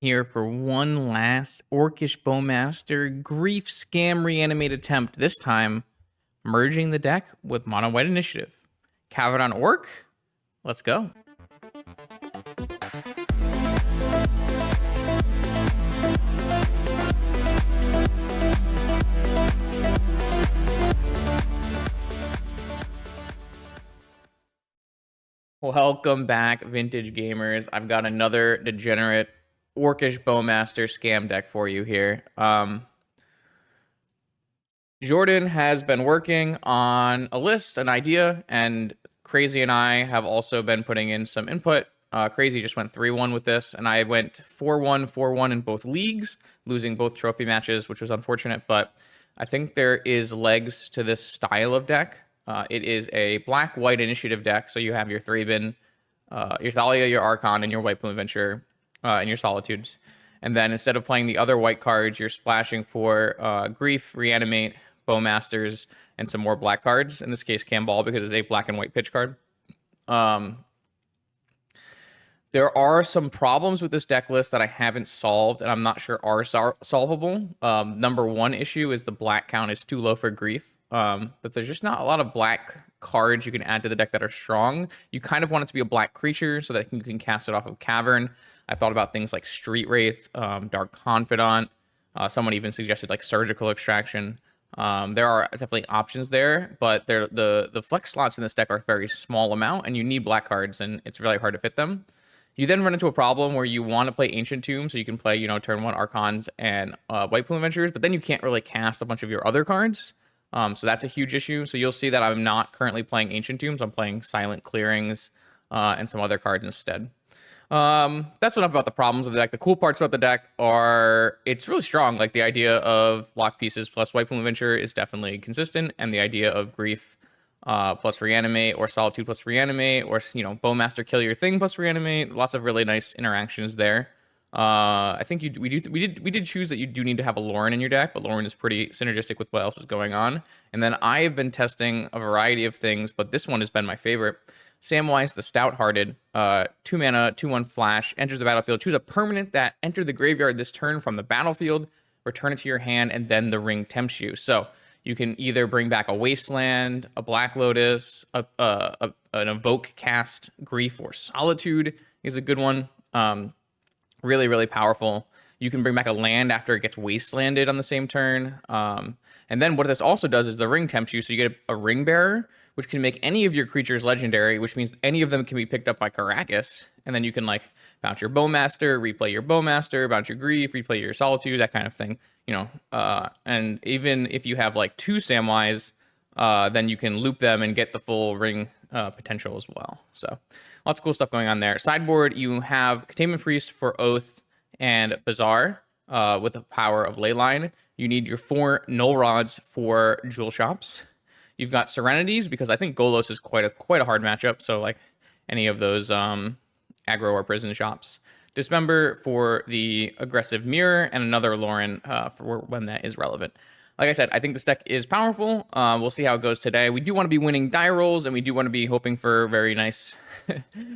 Here for one last Orcish Bowmaster Grief Scam Reanimate attempt, this time merging the deck with Mono White Initiative. Cavern on Orc, let's go. Welcome back, vintage gamers. I've got another degenerate Orcish Bowmaster scam deck for you here. Jordan has been working on a list, an idea, and Crazy and I have also been putting in some input. Crazy just went 3-1 with this, and I went 4-1, 4-1 in both leagues, losing both trophy matches, which was unfortunate, but I think there is legs to this style of deck. It is a black-white initiative deck, so you have your 3-bin, your Thalia, your Archon, and your White Plume Adventure, and your Solitudes. And then instead of playing the other white cards, you're splashing for Grief, Reanimate, Bowmasters, and some more black cards. In this case, Camball, because it's a black and white pitch card. There are some problems with this deck list that I haven't solved, and I'm not sure are solvable. Number one issue is the black count is too low for Grief. But there's just not a lot of black cards you can add to the deck that are strong. You kind of want it to be a black creature so that you can cast it off of Cavern. I thought about things like Street Wraith, Dark Confidant. Someone even suggested like Surgical Extraction. There are definitely options there, but the flex slots in this deck are a very small amount, and you need black cards, and it's really hard to fit them. You then run into a problem where you want to play Ancient Tomb, so you can play, turn 1 Archons and White Plume Adventures, but then you can't really cast a bunch of your other cards. So that's a huge issue. So you'll see that I'm not currently playing Ancient Tombs. I'm playing Silent Clearings and some other cards instead. That's enough about the problems of the deck. The cool parts about the deck are it's really strong. Like the idea of block pieces plus White Plume Adventure is definitely consistent, and the idea of Grief plus Reanimate, or Solitude plus Reanimate, or Bowmaster kill your thing plus Reanimate. Lots of really nice interactions there. I think we did choose that you do need to have a Lauren in your deck, but Lauren is pretty synergistic with what else is going on. And then I have been testing a variety of things, but this one has been my favorite. Samwise the Stout-Hearted, 2 mana, 2/1 flash, enters the battlefield. Choose a permanent that entered the graveyard this turn from the battlefield, return it to your hand, and then the ring tempts you. So you can either bring back a Wasteland, a Black Lotus, an Evoke cast, Grief, or Solitude is a good one. Really, really powerful. You can bring back a land after it gets wastelanded on the same turn. And then what this also does is the ring tempts you, so you get a ring bearer, which can make any of your creatures legendary, which means any of them can be picked up by Karakas. And then you can bounce your Bowmaster, replay your Bowmaster, bounce your Grief, replay your Solitude, that kind of thing. And even if you have 2 Samwise, then you can loop them and get the full ring potential as well. So lots of cool stuff going on there. Sideboard, you have Containment Priest for Oath and Bazaar with the power of Leyline. You need your 4 Null Rods for Jewel Shops. You've got Serenities, because I think Golos is quite a hard matchup. So any of those aggro or prison shops. Dismember for the aggressive Mirror, and another Lauren for when that is relevant. Like I said, I think this deck is powerful. We'll see how it goes today. We do want to be winning die rolls, and we do want to be hoping for very nice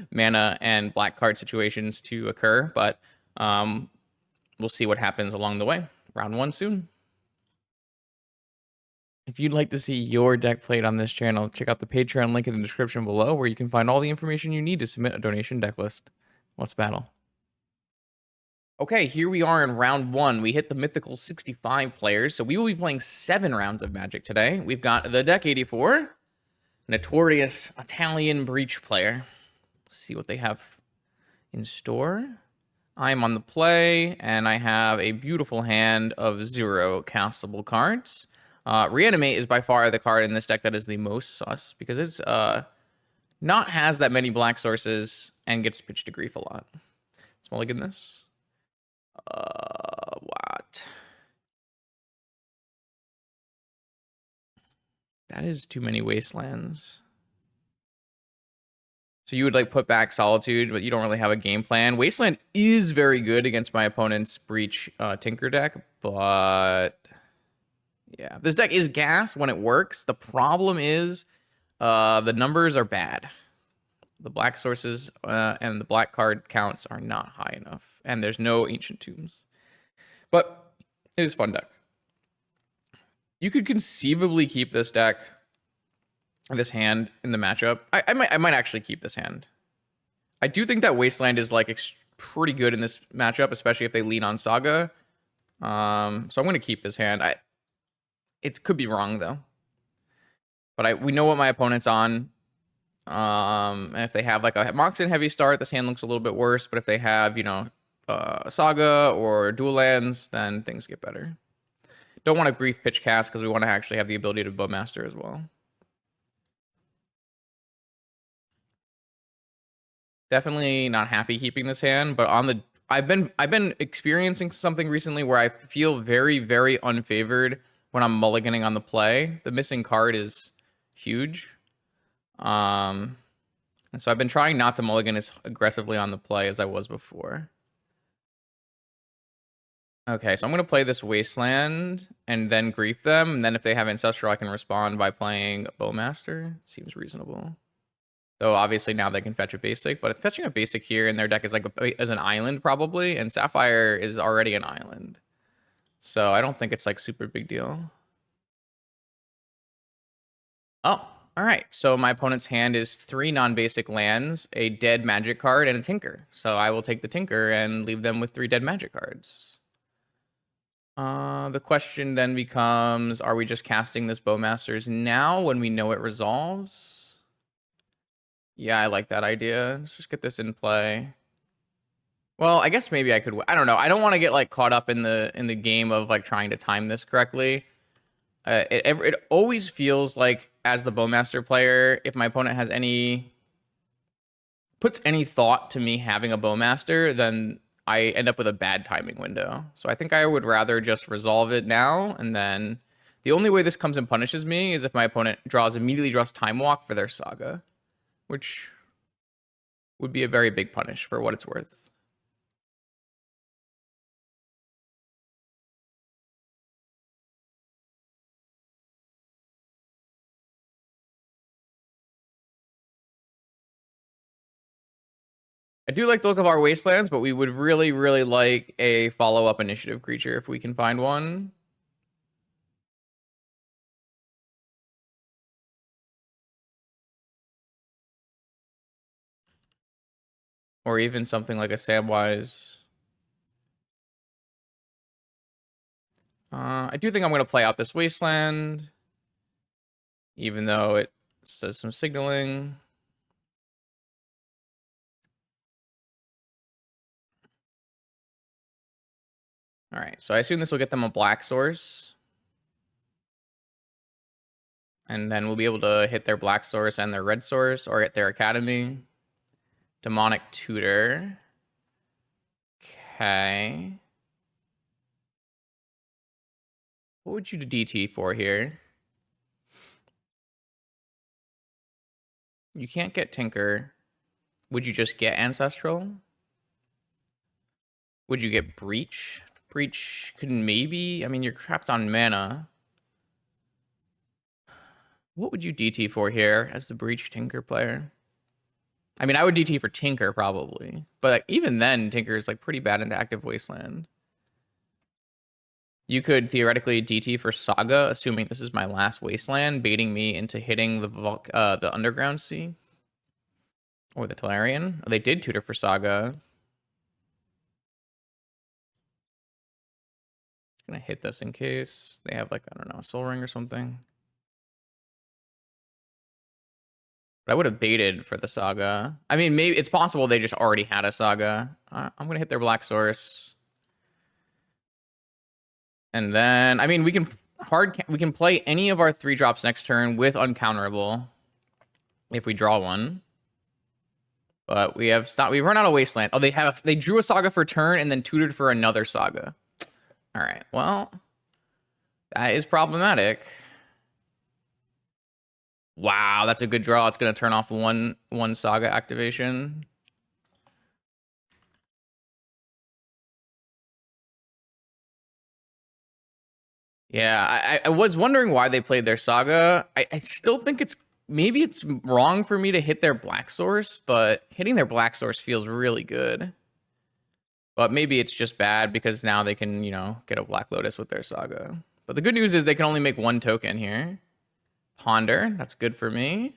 mana and black card situations to occur, but we'll see what happens along the way. Round 1 soon. If you'd like to see your deck played on this channel, check out the Patreon link in the description below, where you can find all the information you need to submit a donation deck list. Let's battle. Okay, here we are in round 1. We hit the mythical 65 players, so we will be playing 7 rounds of Magic today. We've got the Deck 84, notorious Italian Breach player. Let's see what they have in store. I'm on the play, and I have a beautiful hand of 0 castable cards. Reanimate is by far the card in this deck that is the most sus, because it's not has that many black sources and gets pitched to Grief a lot. Let's mulligan this. What? That is too many Wastelands. So you would put back Solitude, but you don't really have a game plan. Wasteland is very good against my opponent's Breach Tinker deck, but yeah, this deck is gas when it works. The problem is the numbers are bad. The black sources and the black card counts are not high enough. and there's no Ancient Tombs. But it is a fun deck. You could conceivably keep this deck, this hand in the matchup. I might actually keep this hand. I do think that Wasteland is like pretty good in this matchup, especially if they lean on Saga. So I'm going to keep this hand. It could be wrong though, but we know what my opponent's on. And if they have like a Moxen heavy start, this hand looks a little bit worse. But if they have, Saga or dual lands, then things get better. Don't want to grief pitch cast because we want to actually have the ability to Bowmaster as well. Definitely not happy keeping this hand, but I've been experiencing something recently where I feel very, very unfavored when I'm mulliganing on the play. The missing card is huge. And so I've been trying not to mulligan as aggressively on the play as I was before. Okay, so I'm going to play this Wasteland and then grief them. And then if they have Ancestral, I can respond by playing Bowmaster. Seems reasonable. Though obviously now they can fetch a basic, but fetching a basic here in their deck is like as an island probably, and Sapphire is already an island. So I don't think it's like super big deal. Oh, all right. So my opponent's hand is 3 non-basic lands, a dead magic card, and a Tinker. So I will take the Tinker and leave them with 3 dead magic cards. The question then becomes, are we just casting this Bowmasters now when we know it resolves? Yeah, I like that idea. Let's just get this in play. Well, I guess maybe I could. I don't know. I don't want to get like caught up in the game of like trying to time this correctly. It always feels like as the Bowmaster player, if my opponent has puts any thought to me having a Bowmaster, then I end up with a bad timing window. So I think I would rather just resolve it now, and then the only way this comes and punishes me is if my opponent immediately draws Time Walk for their Saga, which would be a very big punish for what it's worth. I do like the look of our Wastelands, but we would really, really like a follow-up initiative creature if we can find one. Or even something like a Samwise. I do think I'm going to play out this Wasteland, even though it says some signaling. All right, so I assume this will get them a black source. And then we'll be able to hit their black source and their red source, or hit their academy. Demonic Tutor. Okay. What would you DT for here? You can't get Tinker. Would you just get Ancestral? Would you get Breach? Breach could maybe... I mean, you're trapped on mana. What would you DT for here as the Breach Tinker player? I mean, I would DT for Tinker probably. But even then, Tinker is like pretty bad into active Wasteland. You could theoretically DT for Saga, assuming this is my last Wasteland, baiting me into hitting the Underground Sea. Or the Tolarian. Oh, they did tutor for Saga. Just gonna hit this in case they have like, I don't know, a Soul Ring or something. But I would have baited for the Saga. I mean, maybe it's possible they just already had a Saga. I'm gonna hit their Black Source. And then, I mean, we can play any of our 3-drops next turn with Uncounterable if we draw one. But we run out of Wasteland. Oh, they drew a Saga for turn and then tutored for another Saga. All right, well, that is problematic. Wow, that's a good draw. It's gonna turn off one Saga activation. Yeah, I was wondering why they played their Saga. I still think maybe it's wrong for me to hit their Black Source, but hitting their Black Source feels really good. But maybe it's just bad because now they can, you know, get a Black Lotus with their Saga. But the good news is they can only make one token here. Ponder, that's good for me.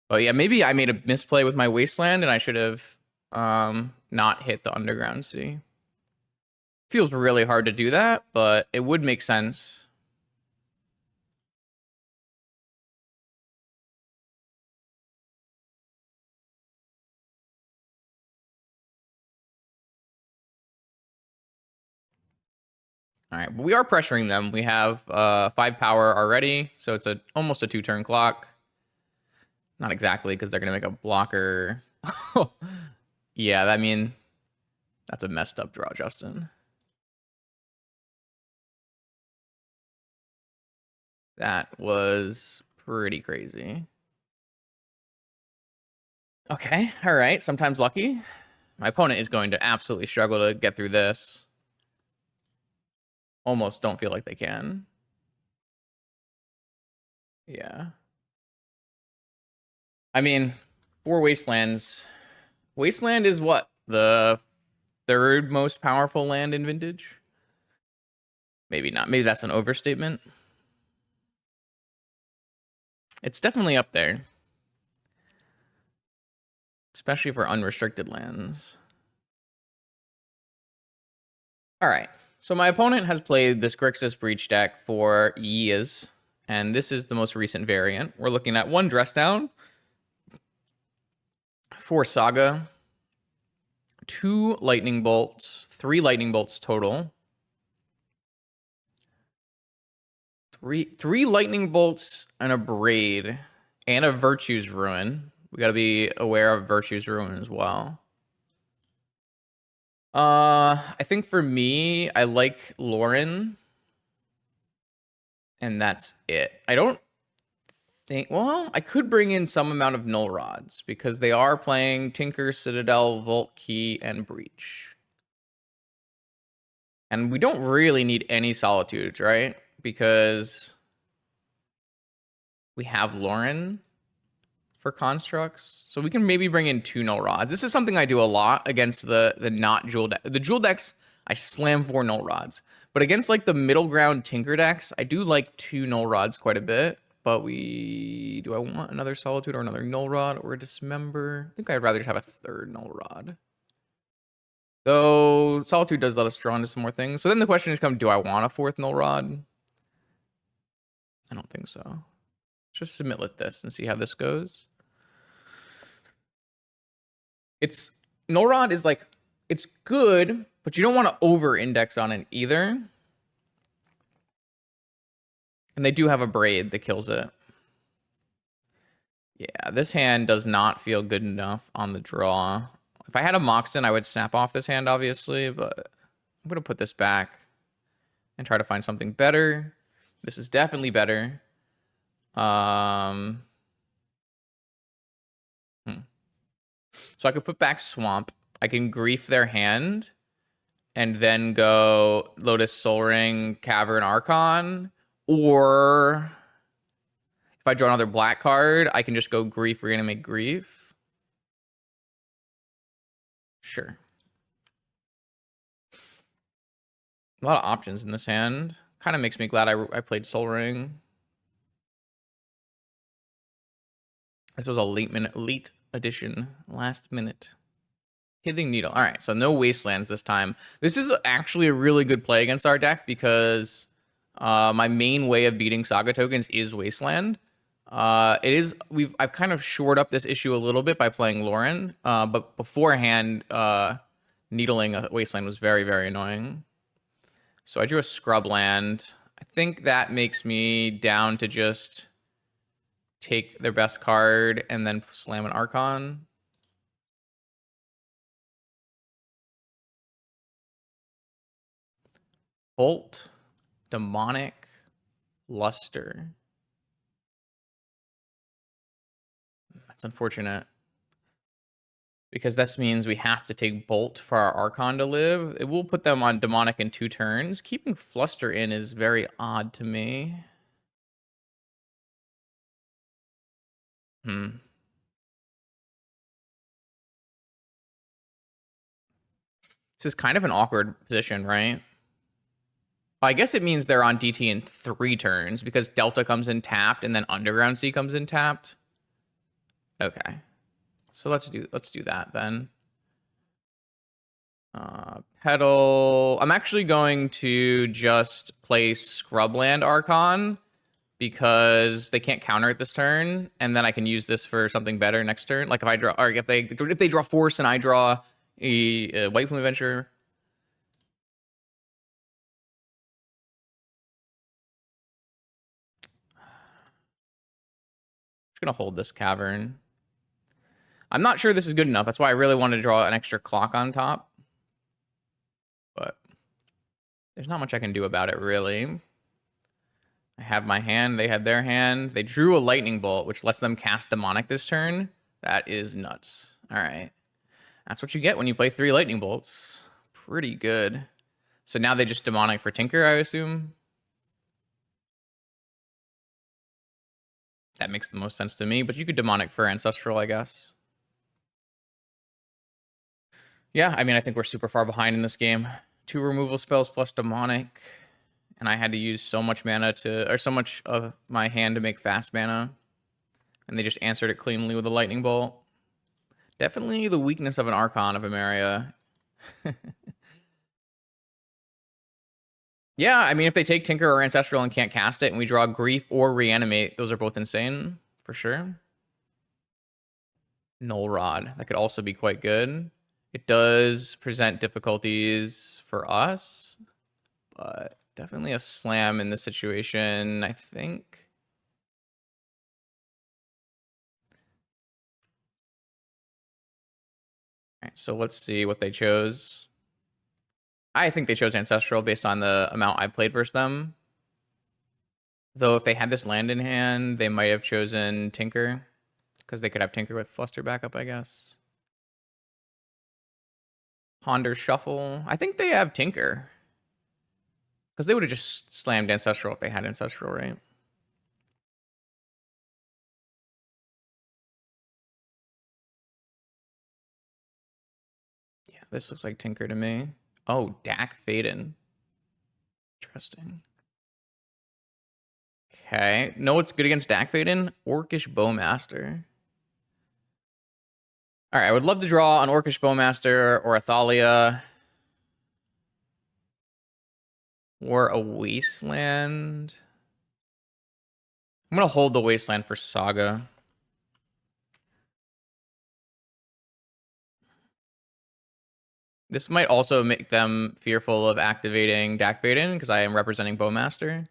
But yeah, maybe I made a misplay with my Wasteland and I should have not hit the Underground Sea. Feels really hard to do that, but it would make sense. All right, but we are pressuring them. We have 5 power already, so it's almost a 2-turn clock. Not exactly, because they're gonna make a blocker. Yeah, I mean, that's a messed up draw, Justin. That was pretty crazy. Okay, all right. Sometimes lucky. My opponent is going to absolutely struggle to get through this. Almost don't feel like they can. Yeah. I mean, 4 Wastelands. Wasteland is what? The third most powerful land in Vintage? Maybe not. Maybe that's an overstatement. It's definitely up there. Especially for unrestricted lands. All right. So my opponent has played this Grixis Breach deck for years. And this is the most recent variant. We're looking at 1 dress down, 4 Saga, 2 Lightning Bolts, 3 Lightning Bolts total. Three Lightning Bolts and a Braid and a Virtue's Ruin. We got to be aware of Virtue's Ruin as well. I think for me, I like Lauren. And that's it. I don't think, well, I could bring in some amount of Null Rods because they are playing Tinker, Citadel, Vault Key, and Breach. And we don't really need any Solitudes, right? Because we have Lauren for constructs. So we can maybe bring in 2 Null Rods. This is something I do a lot against the not Jewel deck. The Jewel decks, I slam 4 Null Rods. But against like the middle ground Tinker decks, I do like 2 Null Rods quite a bit. But do I want another Solitude or another Null Rod or a Dismember? I think I'd rather just have a 3rd Null Rod. Though Solitude does let us draw into some more things. So then the question is do I want a 4th Null Rod? I don't think so. Just submit this and see how this goes. It's Null Rod is like, it's good, but you don't want to over index on it either. And they do have a Braid that kills it. Yeah, this hand does not feel good enough on the draw. If I had a Moxen, I would snap off this hand, obviously, but I'm going to put this back and try to find something better. This is definitely better. So I could put back Swamp. I can grief their hand and then go Lotus Soul Ring, Cavern, Archon. Or if I draw another black card, I can just go grief, reanimate grief. Sure. A lot of options in this hand. Kind of makes me glad I played Soul Ring. This was a late edition, last minute. Hitting Needle. All right, so no Wastelands this time. This is actually a really good play against our deck because my main way of beating Saga tokens is Wasteland. I've kind of shored up this issue a little bit by playing Lauren, but beforehand, needling a Wasteland was very, very annoying. So I drew a Scrub Land. I think that makes me down to just take their best card and then slam an Archon. Bolt, Demonic, Luster. That's unfortunate. Because this means we have to take Bolt for our Archon to live. It will put them on Demonic in 2 turns. Keeping Fluster in is very odd to me. This is kind of an awkward position, right? Well, I guess it means they're on DT in 3 turns because Delta comes in tapped and then Underground Sea comes in tapped. Okay. So let's do that then. Pedal. I'm actually going to just play Scrubland Archon because they can't counter it this turn, and then I can use this for something better next turn. Like if I draw, or if they draw Force and I draw a White Plume Adventure. Just gonna hold this Cavern. I'm not sure this is good enough. That's why I really wanted to draw an extra clock on top. But there's not much I can do about it, really. I have my hand. They had their hand. They drew a Lightning Bolt, which lets them cast Demonic this turn. That is nuts. All right. That's what you get when you play 3 Lightning Bolts. Pretty good. So now they just Demonic for Tinker, I assume. That makes the most sense to me, but you could Demonic for Ancestral, I guess. Yeah, I mean, I think we're super far behind in this game. 2 removal spells plus Demonic. And I had to use so much mana or so much of my hand to make fast mana. And they just answered it cleanly with a Lightning Bolt. Definitely the weakness of an Archon of Emeria. Yeah, I mean, if they take Tinker or Ancestral and can't cast it, and we draw Grief or Reanimate, those are both insane, for sure. Null Rod. That could also be quite good. It does present difficulties for us, but definitely a slam in this situation, I think. All right, so let's see what they chose. I think they chose Ancestral based on the amount I played versus them. Though if they had this land in hand, they might have chosen Tinker. Because they could have Tinker with Fluster backup, I guess. Ponder Shuffle. I think they have Tinker. Because they would have just slammed Ancestral if they had Ancestral, right? Yeah, this looks like Tinker to me. Oh, Dak Faden. Interesting. Okay. Know what's good against Dak Faden? Orcish Bowmaster. All right, I would love to draw an Orcish Bowmaster or a Thalia. Or a Wasteland. I'm going to hold the Wasteland for Saga. This might also make them fearful of activating Dak Faden because I am representing Bowmaster.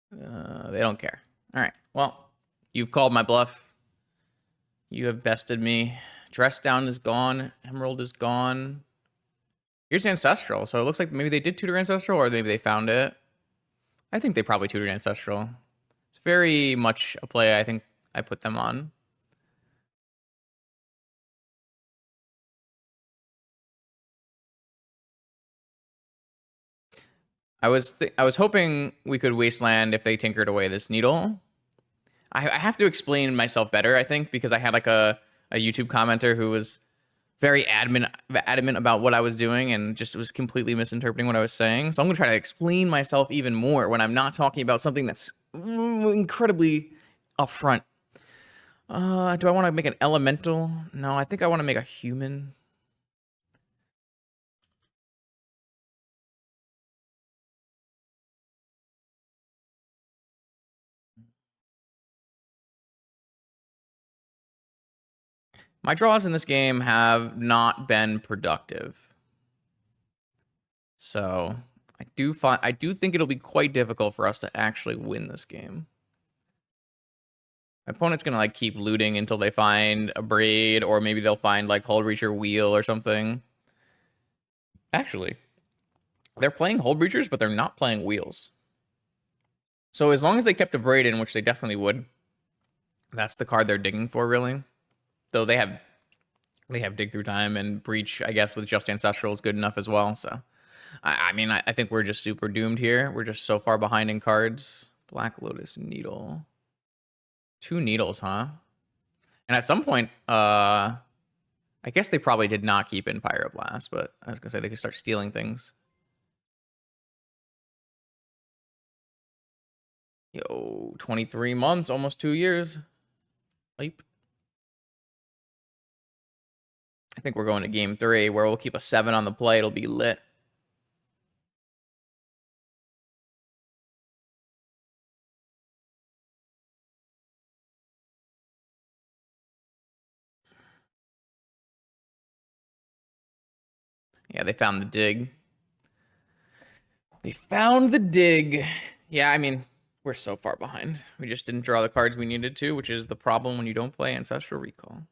They don't care. All right. Well, you've called my bluff. You have bested me. Dress Down is gone. Emerald is gone. Here's Ancestral. So it looks like maybe they did tutor Ancestral or maybe they found it. I think they probably tutored Ancestral. It's very much a play I think I put them on. I was hoping we could Wasteland if they tinkered away this needle. I have to explain myself better, I think, because I had like a YouTube commenter who was very adamant about what I was doing and just was completely misinterpreting what I was saying. So I'm gonna try to explain myself even more when I'm not talking about something that's incredibly upfront. Do I want to make an elemental? No, I think I want to make a human. My draws in this game have not been productive. So I do think it'll be quite difficult for us to actually win this game. My opponent's gonna like keep looting until they find a braid, or maybe they'll find like Hull Breacher Wheel or something. Actually, they're playing Hull Breachers, but they're not playing Wheels. So as long as they kept a braid in, which they definitely would, that's the card they're digging for, really. Though they have Dig Through Time and Breach, I guess, with just Ancestral is good enough as well. So, I mean, I think we're just super doomed here. We're just so far behind in cards. Black Lotus Needle. 2 needles, huh? And at some point, I I guess they probably did not keep in Pyroblast, but I was gonna say they could start stealing things. Yo, 23 months, almost 2 years. Leap. I think we're going to game 3 where we'll keep a 7 on the play. It'll be lit. Yeah, they found the dig. They found the dig. Yeah, I mean, we're so far behind. We just didn't draw the cards we needed to, which is the problem when you don't play Ancestral Recall.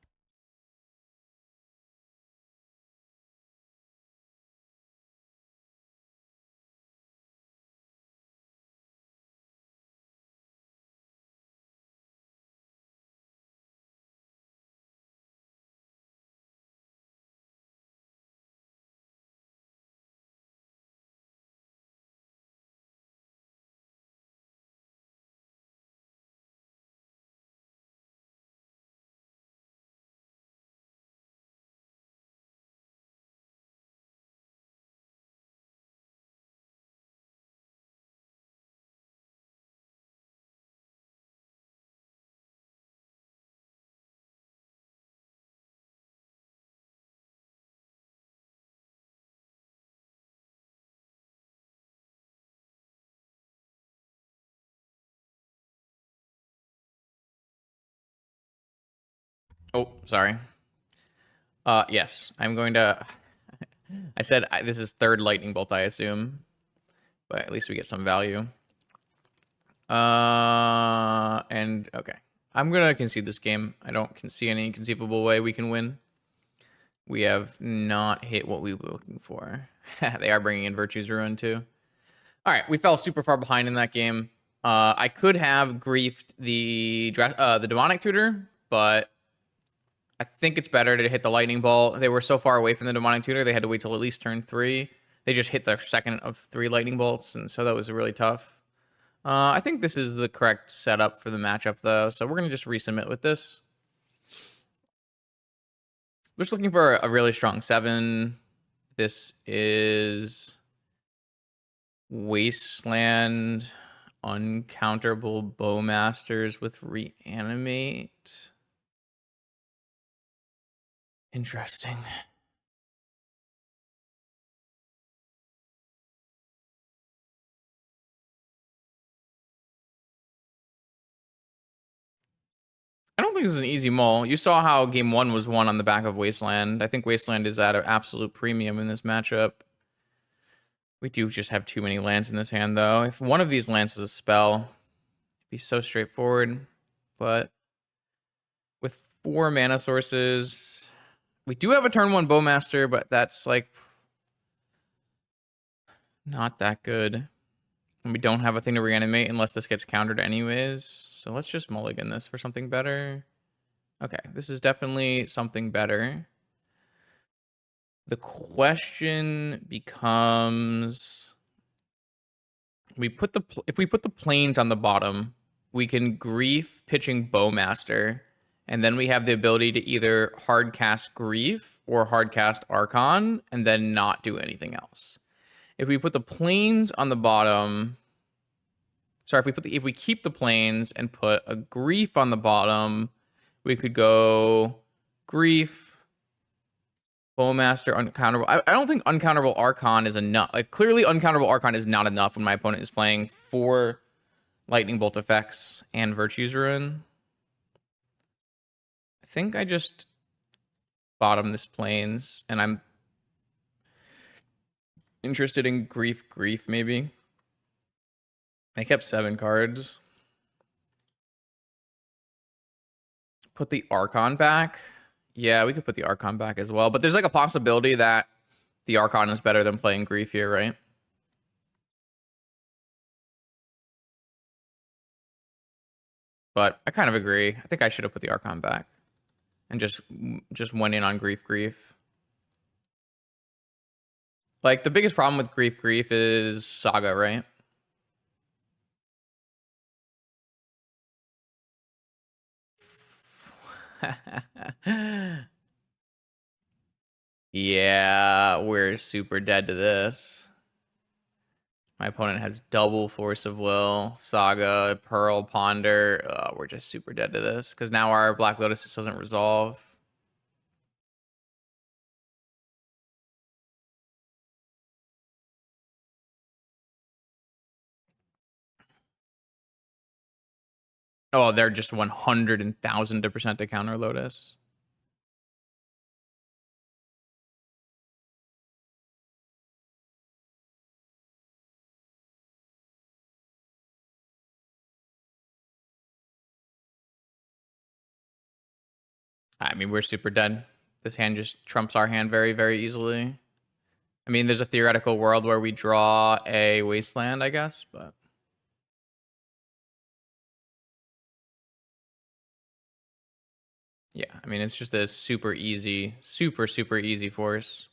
Oh, sorry. Yes, I'm going to. I said this is third lightning bolt, I assume, but at least we get some value. And okay, I'm gonna concede this game. I don't see any conceivable way we can win. We have not hit what we were looking for. They are bringing in Virtue's Ruin too. All right, we fell super far behind in that game. I could have griefed the demonic tutor, but I think it's better to hit the lightning bolt. They were so far away from the demonic tutor, they had to wait till at least turn 3. They just hit their second of 3 lightning bolts, and so that was really tough. I think this is the correct setup for the matchup, though, so we're going to just resubmit with this. We're just looking for a really strong 7. This is Wasteland, Uncounterable Bowmasters with Reanimate. Interesting. I don't think this is an easy mull. You saw how game 1 was won on the back of Wasteland. I think Wasteland is at an absolute premium in this matchup. We do just have too many lands in this hand, though. If one of these lands was a spell, it'd be so straightforward. But with 4 mana sources, we do have a turn 1 Bowmaster, but that's like not that good. And we don't have a thing to reanimate unless this gets countered anyways. So let's just mulligan this for something better. Okay, this is definitely something better. The question becomes, if we put the planes on the bottom, we can grief pitching Bowmaster, and then we have the ability to either hard cast Grief or hard cast Archon, and then not do anything else. If we put the planes on the bottom, sorry, if we keep the planes and put a Grief on the bottom, we could go Grief, Bowmaster, Uncounterable. I don't think Uncounterable Archon is enough. Like, clearly Uncounterable Archon is not enough when my opponent is playing 4 Lightning Bolt effects and Virtue's Ruin. I think I just bottom this planes, and I'm interested in Grief, maybe. They kept 7 cards. Put the Archon back. Yeah, we could put the Archon back as well. But there's like a possibility that the Archon is better than playing Grief here, right? But I kind of agree. I think I should have put the Archon back and just went in on Grief. Like, the biggest problem with Grief is Saga, right? Yeah, we're super dead to this. My opponent has double Force of Will, Saga, Pearl, Ponder. We're just super dead to this because now our Black Lotus just doesn't resolve. Oh, they're just 100,000% to counter Lotus. I mean, we're super dead. This hand just trumps our hand very, very easily. I mean, there's a theoretical world where we draw a Wasteland, I guess, but yeah, I mean, it's just a super easy, super easy force.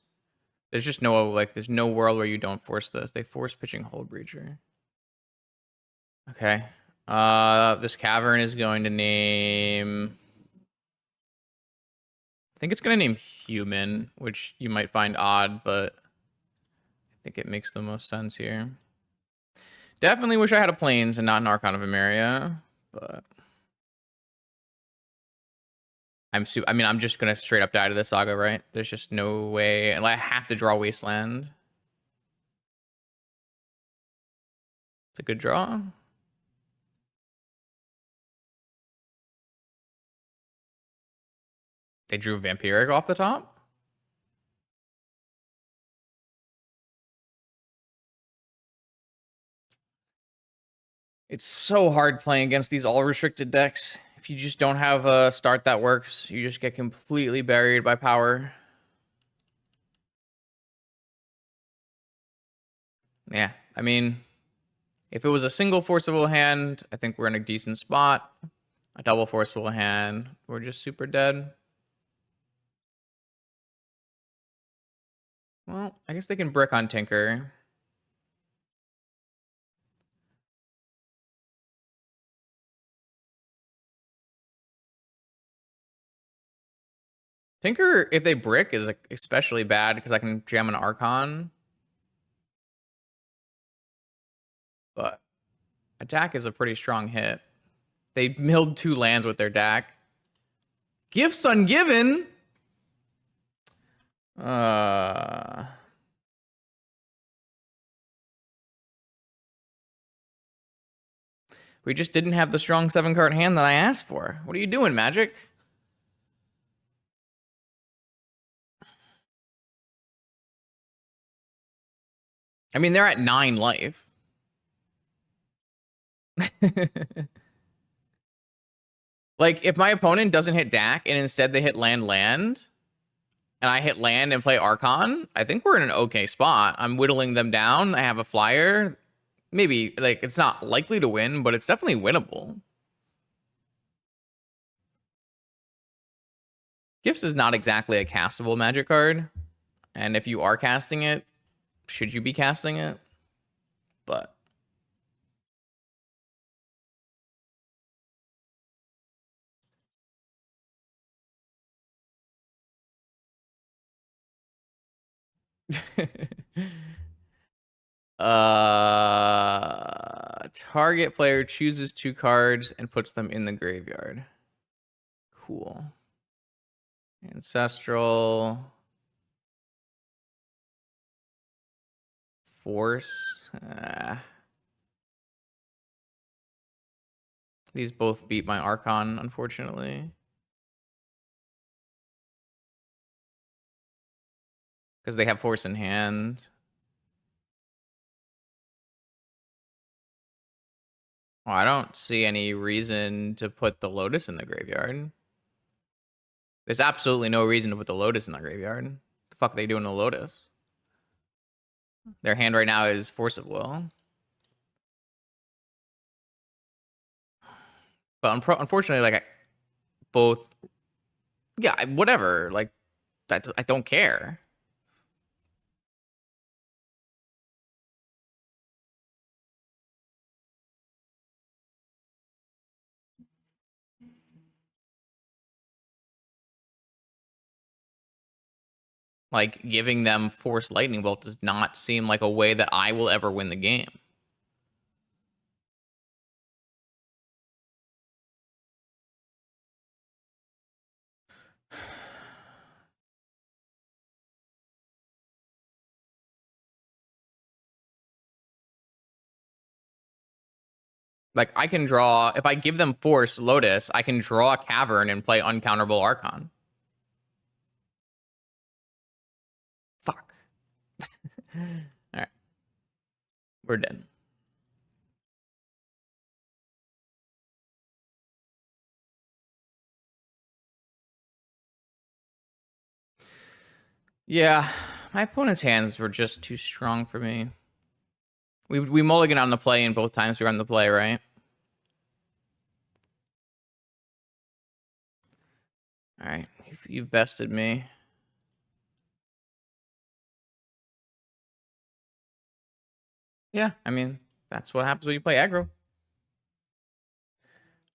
There's just no, like, there's no world where you don't force this. They force pitching Hull Breacher. Okay. This Cavern is going to name... I think it's going to name Human, which you might find odd, but I think it makes the most sense here. Definitely wish I had a Plains and not an Archon of Emeria, but... I mean, I'm just gonna straight up die to the Saga, right? There's just no way. And I have to draw Wasteland. It's a good draw. They drew Vampiric off the top. It's so hard playing against these all restricted decks. If you just don't have a start that works, you just get completely buried by power. Yeah, I mean, if it was a single forcible hand, I think we're in a decent spot. A double forcible hand, we're just super dead. Well, I guess they can brick on Tinker. Tinker, if they brick, is like especially bad because I can jam an Archon. But attack is a pretty strong hit. They milled 2 lands with their deck. Gifts ungiven. Uh, we just didn't have the strong 7-card hand that I asked for. What are you doing, Magic? I mean, they're at 9 life. Like, if my opponent doesn't hit Dak and instead they hit land, and I hit land and play Archon, I think we're in an okay spot. I'm whittling them down. I have a flyer. Maybe, like, it's not likely to win, but it's definitely winnable. Gifts is not exactly a castable Magic card. And if you are casting it, should you be casting it? But target player chooses 2 cards and puts them in the graveyard. Cool. Ancestral Force. These both beat my Archon, unfortunately. Because they have Force in hand. Well, I don't see any reason to put the Lotus in the graveyard. There's absolutely no reason to put the Lotus in the graveyard. The fuck are they doing the Lotus? Their hand right now is Force of Will. But unfortunately, like, both... Yeah, whatever. Like, I don't care. Like, giving them Force Lightning Bolt does not seem like a way that I will ever win the game. Like, I can draw, if I give them Force Lotus, I can draw a Cavern and play Uncounterable Archon. Fuck. All right. We're dead. Yeah, my opponent's hands were just too strong for me. We mulligan on the play and both times we run the play, right? All right, you've bested me. Yeah, I mean, that's what happens when you play aggro.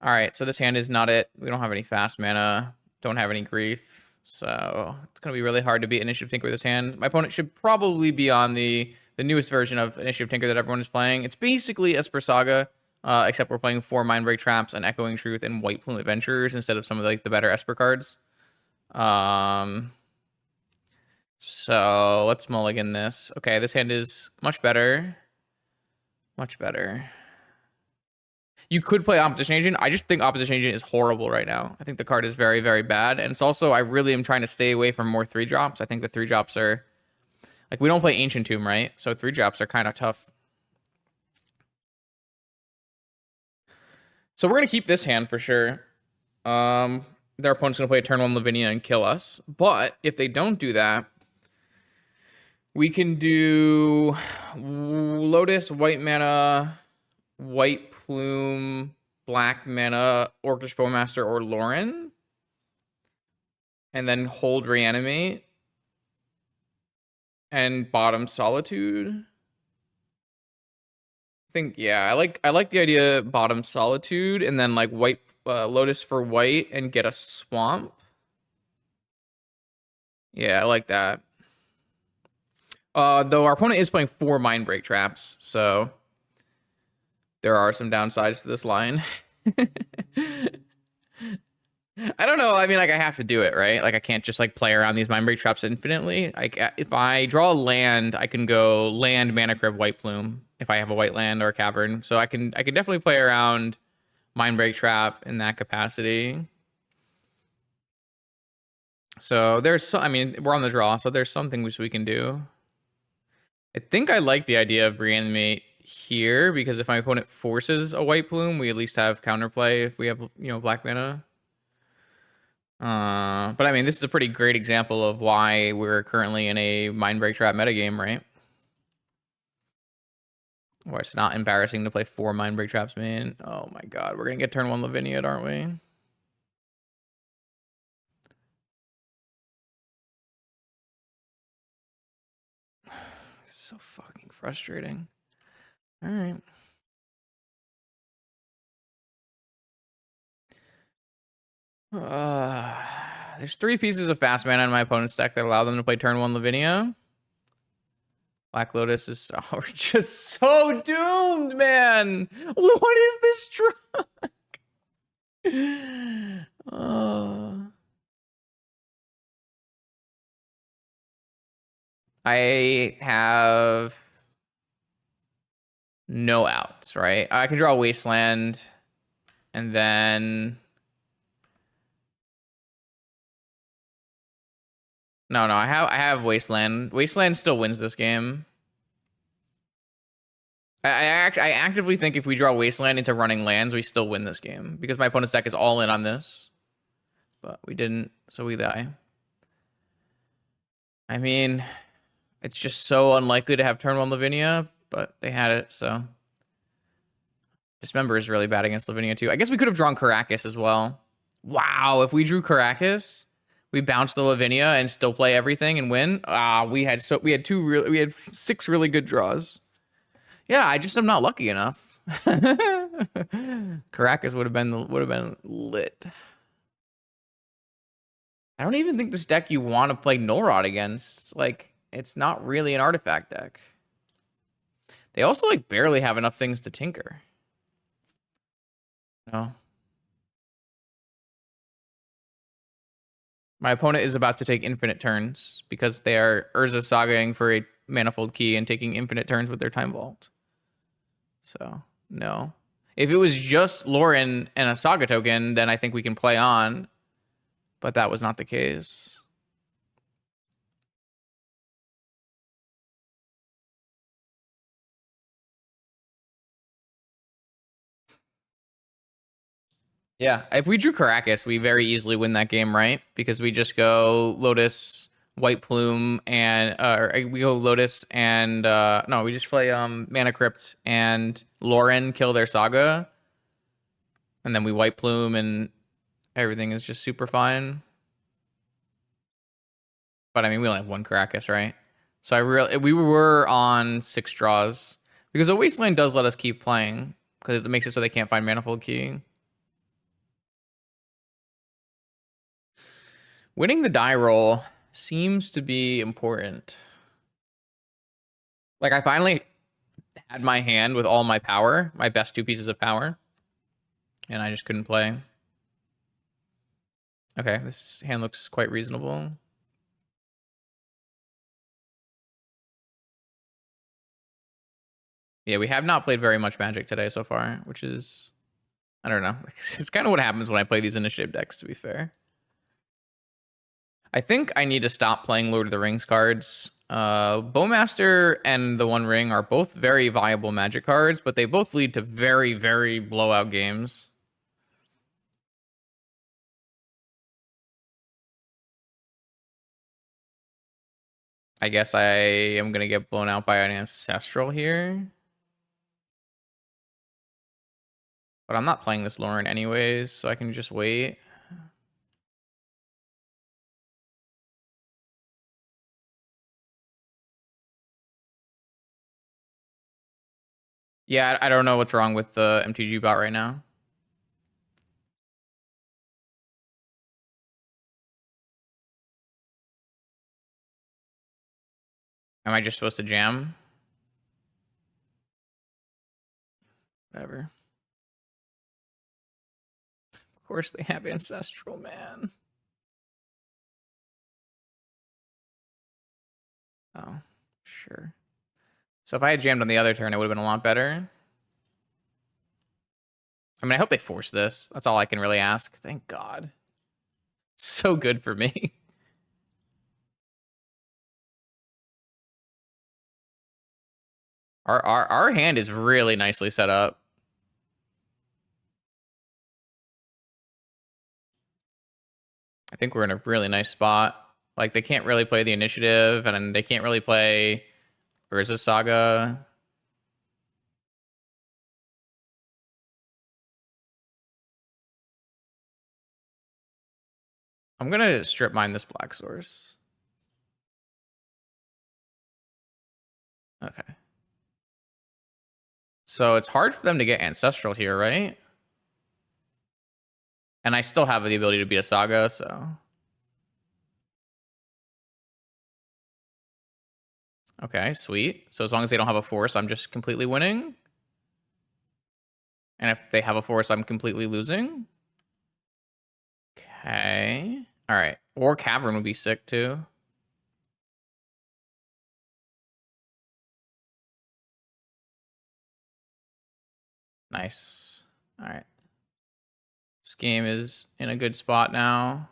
All right, so this hand is not it. We don't have any fast mana. Don't have any grief. So it's going to be really hard to beat Initiative Tinker with this hand. My opponent should probably be on the newest version of Initiative Tinker that everyone is playing. It's basically Esper Saga, except we're playing 4 Mindbreak Traps and Echoing Truth and White Plume Adventurers instead of some of like the better Esper cards. So let's mulligan this. Okay, this hand is much better. Much better. You could play Opposition Agent. I just think Opposition Agent is horrible right now. I think the card is very, very bad. And it's also, I really am trying to stay away from more 3-drops. I think the 3-drops are, like, we don't play Ancient Tomb, right? So 3-drops are kind of tough. So we're going to keep this hand for sure. Their opponent's going to play a turn 1 Lavinia and kill us. But if they don't do that, we can do Lotus, white mana, White Plume, black mana, Orcish Bowmaster, or Lauren. And then hold Reanimate. And bottom Solitude. I think, yeah, I like the idea bottom Solitude and then like white Lotus for white and get a swamp. Yeah, I like that. Though our opponent is playing 4 Mindbreak Traps, so there are some downsides to this line. I don't know. I mean, like, I have to do it, right? Like, I can't just like play around these Mindbreak Traps infinitely. Like, if I draw a land, I can go land, Mana Crypt, White Plume if I have a white land or a Cavern. So I can definitely play around Mindbreak Trap in that capacity. So there's some, I mean, we're on the draw, so there's some things we can do. I think I like the idea of Reanimate here because if my opponent forces a White Plume, we at least have counterplay if we have, you know, black mana. But I mean, this is a pretty great example of why we're currently in a Mindbreak Trap metagame, right? Where it's not embarrassing to play 4 Mindbreak Traps, man. Oh my god, we're gonna get turn 1 Lavinia, aren't we? It's so fucking frustrating. All right. There's 3 pieces of fast mana in my opponent's deck that allow them to play turn 1 Lavinia. Black Lotus is we're just so doomed, man. What is this drug? I have no outs, right? I can draw Wasteland and then no, I have Wasteland. Wasteland still wins this game. I actively think if we draw Wasteland into running lands, we still win this game because my opponent's deck is all in on this. But we didn't, so we die. I mean, it's just so unlikely to have turn 1 Lavinia, but they had it, so. Dismember is really bad against Lavinia too. I guess we could have drawn Caracas as well. Wow, if we drew Caracas, we bounce the Lavinia and still play everything and win. We had 6 really good draws. Yeah, I just am not lucky enough. Caracas would have been lit. I don't even think this deck you want to play Null Rod against. Like, it's not really an artifact deck. They also, like, barely have enough things to tinker. No. My opponent is about to take infinite turns because they are Urza Sagaing for a Manifold Key and taking infinite turns with their Time Vault. So, no. If it was just Lauren and a Saga token, then I think we can play on. But that was not the case. Yeah, if we drew Caracas, we very easily win that game, right? Because we just go Lotus, White Plume, and we go Lotus and no, we just play Mana Crypt and Lauren kill their Saga, and then we White Plume and everything is just super fine. But I mean, we only have one Caracas, right? So we were on 6 draws because the Wasteland does let us keep playing because it makes it so they can't find Manifold Key. Winning the die roll seems to be important. Like, I finally had my hand with all my power, my best 2 pieces of power, and I just couldn't play. Okay, this hand looks quite reasonable. Yeah, we have not played very much Magic today so far, which is, I don't know. It's kind of what happens when I play these initiative decks, to be fair. I think I need to stop playing Lord of the Rings cards. Bowmaster and the One Ring are both very viable Magic cards, but they both lead to very, very blowout games. I guess I am going to get blown out by an Ancestral here. But I'm not playing this Lauren anyways, so I can just wait. Yeah, I don't know what's wrong with the MTG bot right now. Am I just supposed to jam? Whatever. Of course they have Ancestral, man. Oh, sure. So if I had jammed on the other turn, it would have been a lot better. I mean, I hope they force this. That's all I can really ask. Thank God. It's so good for me. Our hand is really nicely set up. I think we're in a really nice spot. Like, they can't really play the initiative, and they can't really play Urza Saga. I'm gonna strip mine this black source. Okay. So it's hard for them to get Ancestral here, right? And I still have the ability to beat a Saga, so... Okay, sweet. So as long as they don't have a force, I'm just completely winning. And if they have a force, I'm completely losing. Okay. All right. Or Cavern would be sick, too. Nice. All right. This game is in a good spot now.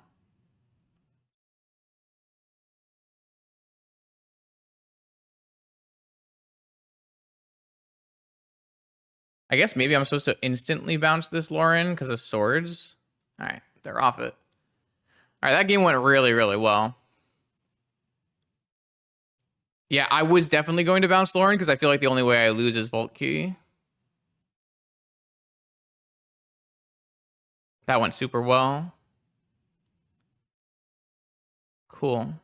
I guess maybe I'm supposed to instantly bounce this Lauren because of swords. All right. They're off it. All right. That game went really, really well. Yeah, I was definitely going to bounce Lauren because I feel like the only way I lose is Vault Key. That went super well. Cool. All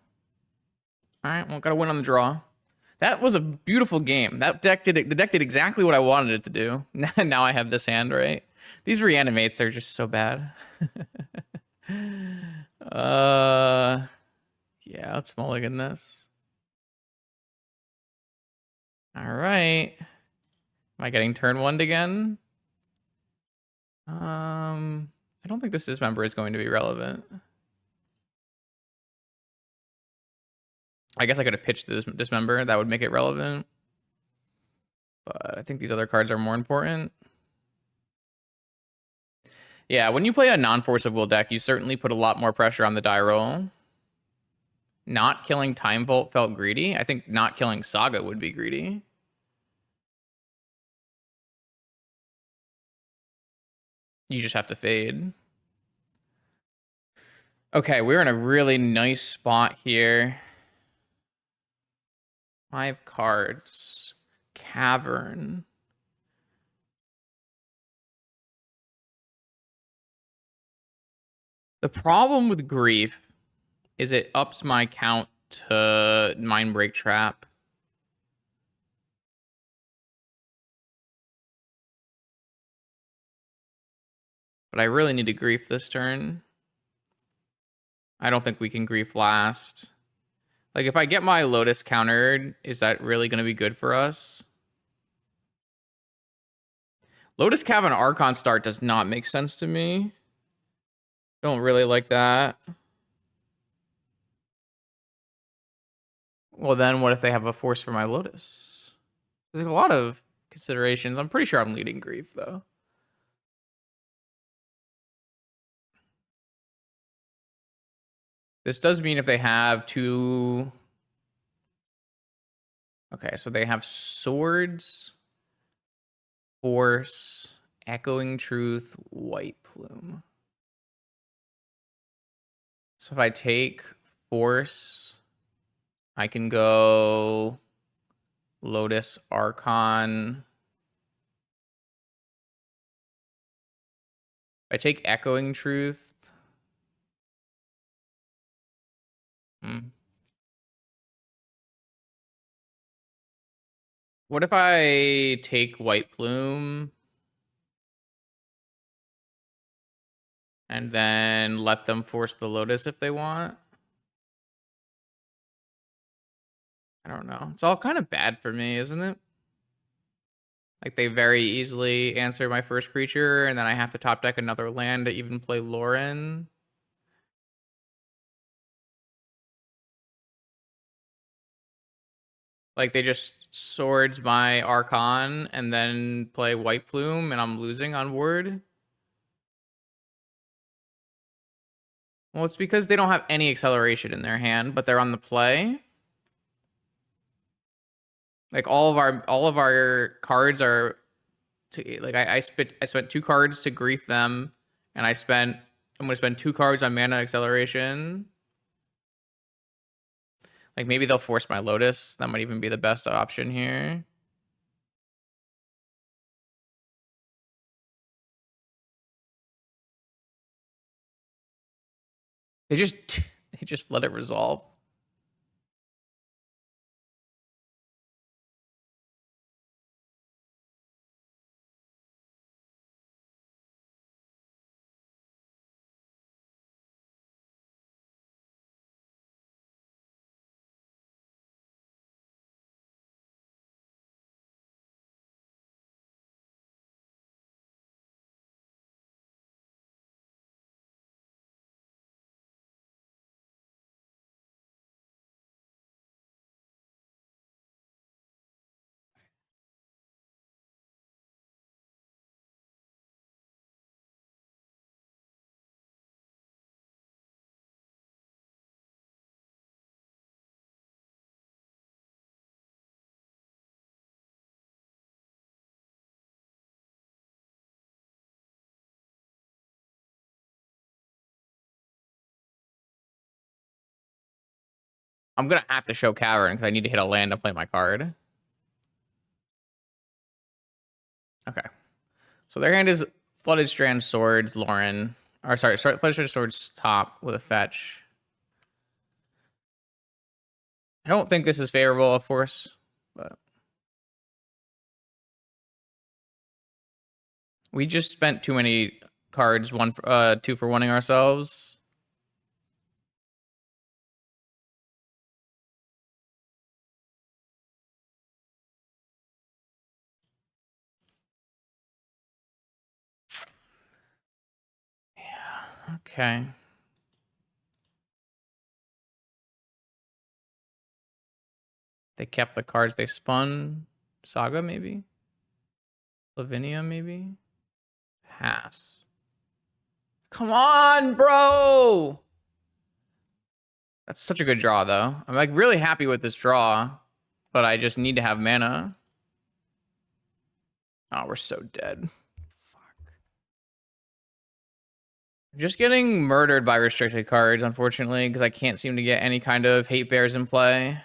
right, well, gotta win on the draw. That was a beautiful game. That deck did the deck did exactly what I wanted it to do. Now I have this hand, right? These reanimates are just so bad. Yeah, let's mulligan this. All right. Am I getting turn one again? I don't think this dismember is going to be relevant. I guess I could have pitched this dismember. That would make it relevant. But I think these other cards are more important. Yeah, when you play a non-force of will deck, you certainly put a lot more pressure on the die roll. Not killing Time Vault felt greedy. I think not killing Saga would be greedy. You just have to fade. Okay, we're in a really nice spot here. 5 cards. Cavern. The problem with Grief is it ups my count to Mind Break Trap. But I really need to Grief this turn. I don't think we can Grief last. Like, if I get my Lotus countered, is that really going to be good for us? Lotus Cavern Archon start does not make sense to me. Don't really like that. Well, then what if they have a force for my Lotus? There's a lot of considerations. I'm pretty sure I'm leading Grief, though. This does mean if they have two... Okay, so they have Swords, Force, Echoing Truth, White Plume. So if I take Force, I can go Lotus Archon. If I take Echoing Truth. What if I take White Plume and then let them force the Lotus if they want? I don't know. It's all kind of bad for me, isn't it? Like, they very easily answer my first creature, and then I have to top deck another land to even play Lauren. Like, they just swords my Archon and then play White Plume, and I'm losing on ward. Well, it's because they don't have any acceleration in their hand, but they're on the play. Like, all of our cards are like I spent 2 cards to grief them, and I'm gonna spend 2 cards on mana acceleration. Like, maybe they'll force my Lotus. That might even be the best option here. They just they just let it resolve. I'm gonna have to show Cavern because I need to hit a land to play my card. Okay. So their hand is Flooded Strand Swords, Lauren. Or sorry, Flooded Strand Swords top with a fetch. I don't think this is favorable, of course, but we just spent too many cards, 2 for 1ing ourselves. Okay. They kept the cards they spun. Saga, maybe? Lavinia, maybe? Pass. Come on, bro! That's such a good draw, though. I'm like really happy with this draw, but I just need to have mana. Oh, we're so dead. Fuck. I'm just getting murdered by restricted cards, unfortunately, because I can't seem to get any kind of hate bears in play.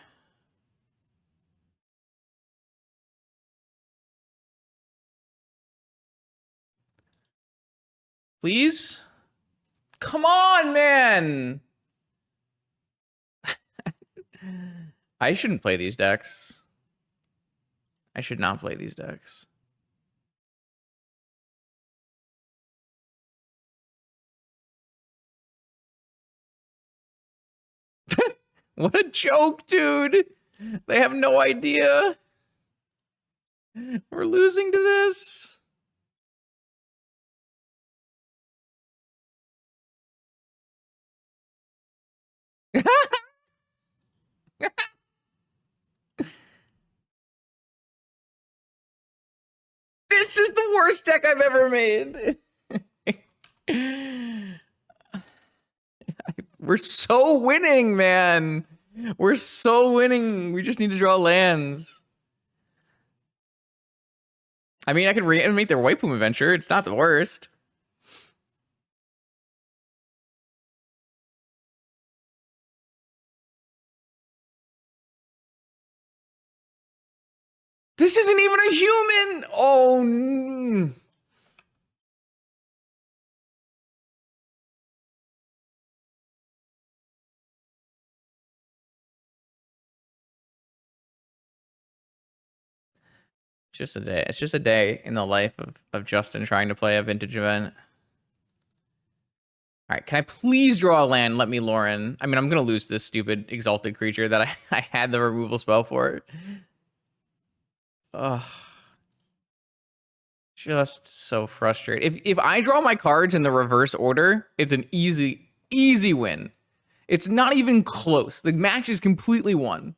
Please? Come on, man! I shouldn't play these decks. I should not play these decks. What a joke, dude! They have no idea. We're losing to this. This is the worst deck I've ever made. We're so winning, man. We're so winning. We just need to draw lands. I mean, I could reanimate their White Plume Adventure. It's not the worst. This isn't even a human. Oh. It's just a day. It's just a day in the life of Justin trying to play a vintage event. All right, can I please draw a land? Let me Lauren. I mean, I'm going to lose this stupid exalted creature that I had the removal spell for. Ugh. Just so frustrated. If I draw my cards in the reverse order, it's an easy win. It's not even close. The match is completely won.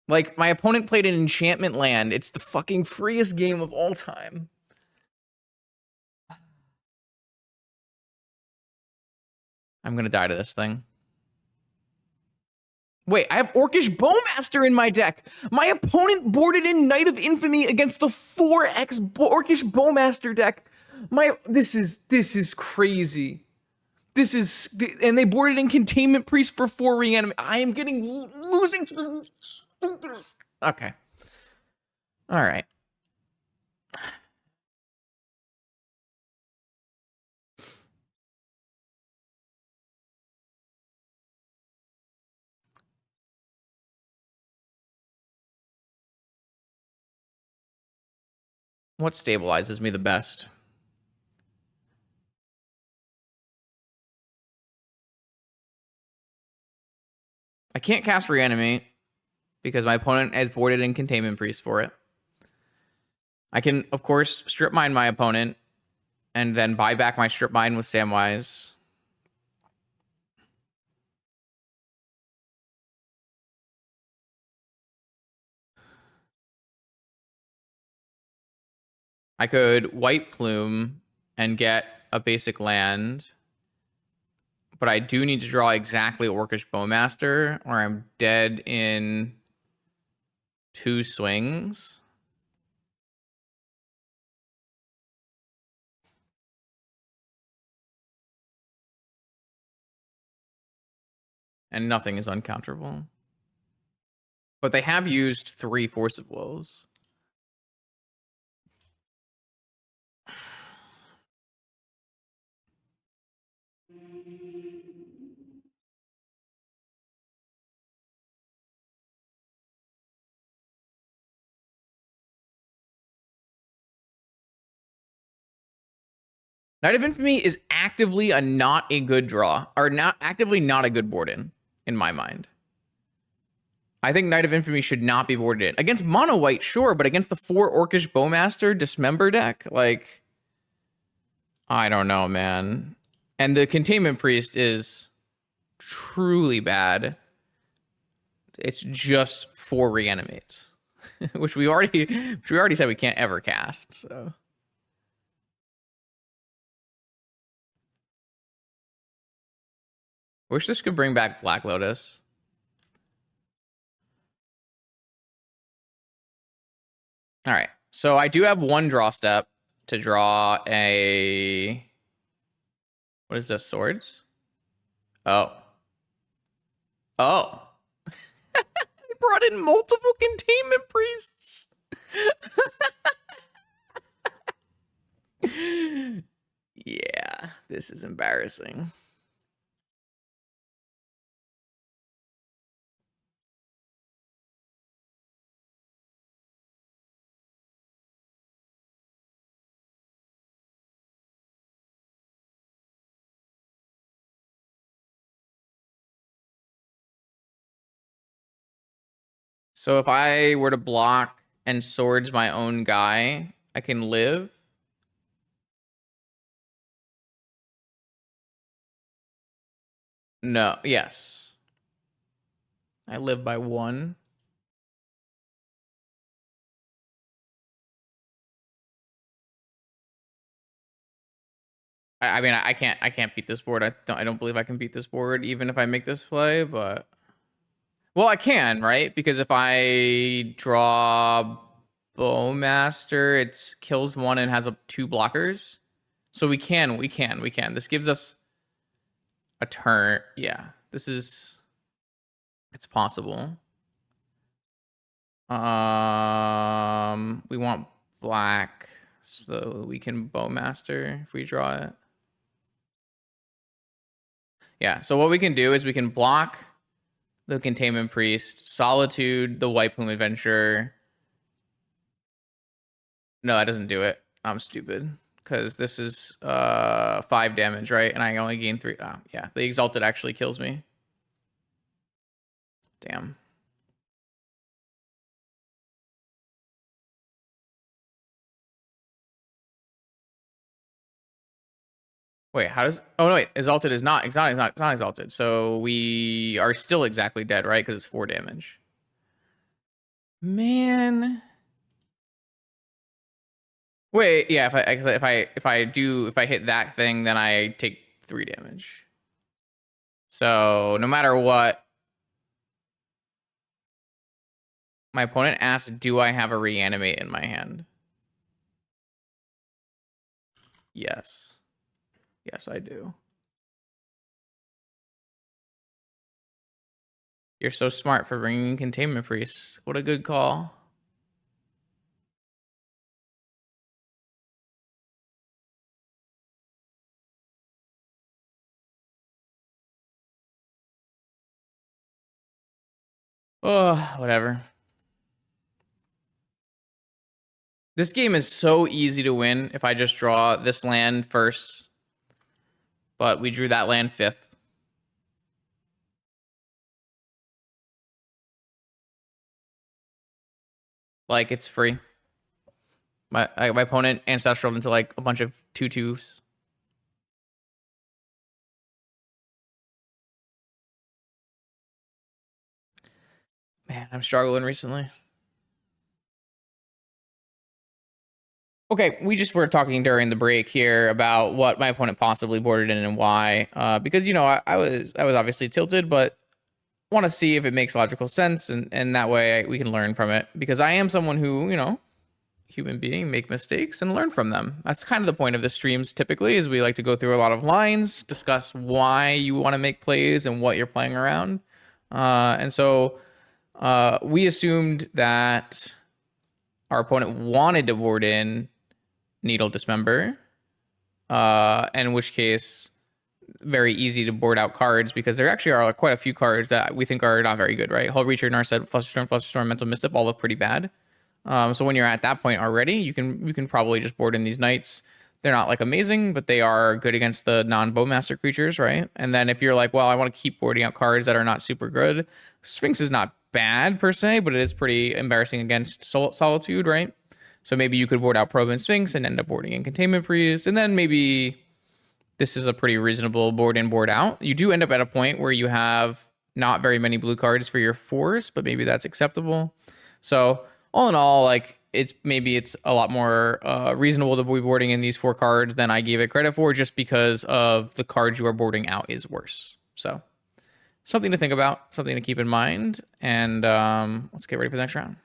Like, my opponent played an enchantment land. It's the fucking freest game of all time. I'm gonna die to this thing. Wait, I have Orcish Bowmaster in my deck. My opponent boarded in Knight of Infamy against the 4x Orcish Bowmaster deck. This is crazy. And they boarded in Containment Priest for 4 reanimate. I am losing to the stupidest. Okay. All right. What stabilizes me the best? I can't cast Reanimate because my opponent has boarded in Containment Priest for it. I can, of course, Strip Mine my opponent and then buy back my Strip Mine with Samwise. I could White Plume and get a basic land, but I do need to draw exactly Orcish Bowmaster, or I'm dead in 2 swings. And nothing is uncounterable. But they have used 3 Force of Wills. Knight of Infamy is actively not a good draw, or not actively not a good board in my mind. I think Knight of Infamy should not be boarded in. Against mono white, sure, but against the 4 Orcish Bowmaster Dismember deck, like, I don't know, man. And the Containment Priest is truly bad. It's just 4 reanimates, which we already said we can't ever cast. So wish this could bring back Black Lotus. All right, so I do have one draw step to draw a. What is this? Swords? Oh. Oh. I brought in multiple Containment Priests. Yeah, this is embarrassing. So if I were to block and swords my own guy, I can live. No, yes. I live by 1. I mean, I can't beat this board. I don't believe I can beat this board even if I make this play, but well, I can, right? Because if I draw Bowmaster, it kills 1 and has 2 blockers. So we can. This gives us a turn. Yeah, it's possible. We want black so we can Bowmaster if we draw it. Yeah, so what we can do is we can block the Containment Priest, Solitude, the White Plume Adventurer. No, that doesn't do it. I'm stupid. Because this is 5 damage, right? And I only gain 3. Oh, yeah, the Exalted actually kills me. Damn. Wait, how does... Oh, no, wait. Exalted is not... It's not Exalted. So we are still exactly dead, right? Because it's 4 damage. Man... Wait, yeah, if I hit that thing, then I take 3 damage. So no matter what, my opponent asks, do I have a reanimate in my hand? Yes. Yes, I do. You're so smart for bringing Containment Priests. What a good call. Oh, whatever. This game is so easy to win if I just draw this land first. But we drew that land 5th. Like, it's free. My opponent ancestraled into like a bunch of 2/2s. Man, I'm struggling recently. Okay, we just were talking during the break here about what my opponent possibly boarded in and why. Because I was obviously tilted, but want to see if it makes logical sense, and that way we can learn from it. Because I am someone who, human being, make mistakes and learn from them. That's kind of the point of the streams. Typically, is we like to go through a lot of lines, discuss why you want to make plays and what you're playing around. And so we assumed that our opponent wanted to board in Needle Dismember, in which case very easy to board out cards because there actually are quite a few cards that we think are not very good, right? Hull Reacher, Narset, Flusterstorm, Mental Misstep all look pretty bad. So when you're at that point already, you can probably just board in these knights. They're not like amazing, but they are good against the non-bowmaster creatures, right? And then if you're like, well, I want to keep boarding out cards that are not super good, Sphinx is not bad per se, but it is pretty embarrassing against Solitude, right? So maybe you could board out Probe and Sphinx and end up boarding in Containment Priest, and then maybe this is a pretty reasonable board in, board out. You do end up at a point where you have not very many blue cards for your force, but maybe that's acceptable. So all in all, like it's a lot more reasonable to be boarding in these 4 cards than I gave it credit for, just because of the cards you are boarding out is worse. So something to think about, something to keep in mind, and let's get ready for the next round.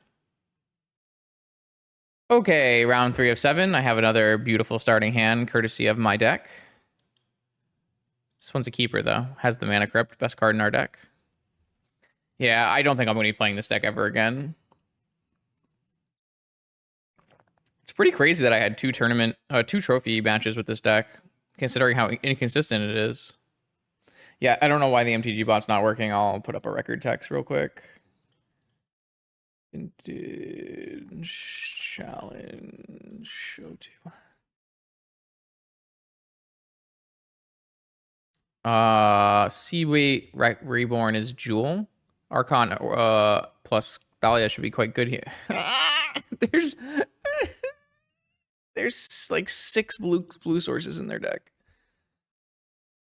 Okay, round 3 of 7. I have another beautiful starting hand, courtesy of my deck. This one's a keeper, though. Has the Mana Crypt, best card in our deck. Yeah, I don't think I'm going to be playing this deck ever again. It's pretty crazy that I had 2 trophy matches with this deck, considering how inconsistent it is. Yeah, I don't know why the MTG bot's not working. I'll put up a record text real quick. Challenge show 2. Seaweight Reborn is Jewel. Archon plus Thalia should be quite good here. there's there's like 6 blue sources in their deck.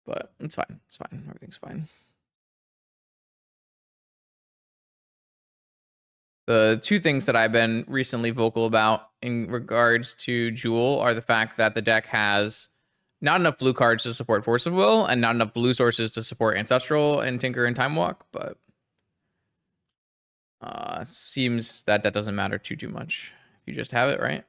But it's fine. It's fine. Everything's fine. The 2 things that I've been recently vocal about in regards to Jewel are the fact that the deck has not enough blue cards to support Force of Will and not enough blue sources to support Ancestral and Tinker and Time Walk, but seems that doesn't matter too much if you just have it, right?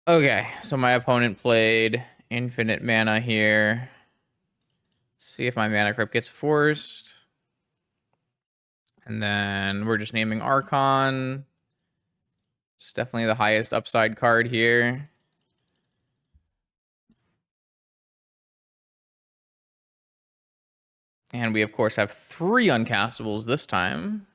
Okay, so my opponent played infinite mana here. See if my Mana Crypt gets forced. And then we're just naming Archon. It's definitely the highest upside card here. And we, of course, have 3 uncastables this time.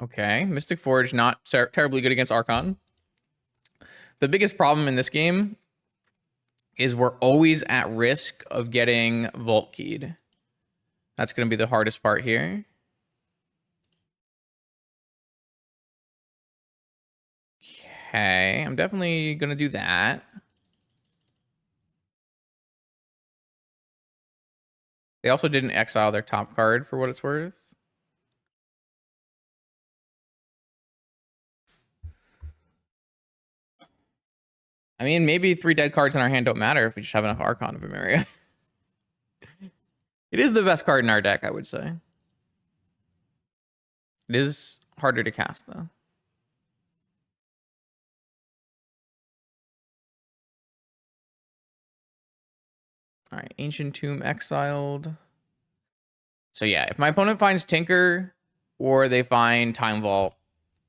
Okay, Mystic Forge not terribly good against Archon. The biggest problem in this game is we're always at risk of getting Vault Keyed. That's going to be the hardest part here. Okay, I'm definitely going to do that. They also didn't exile their top card for what it's worth. I mean, maybe 3 dead cards in our hand don't matter if we just have enough Archon of Emeria. It is the best card in our deck, I would say. It is harder to cast, though. All right, Ancient Tomb exiled. So yeah, if my opponent finds Tinker or they find Time Vault,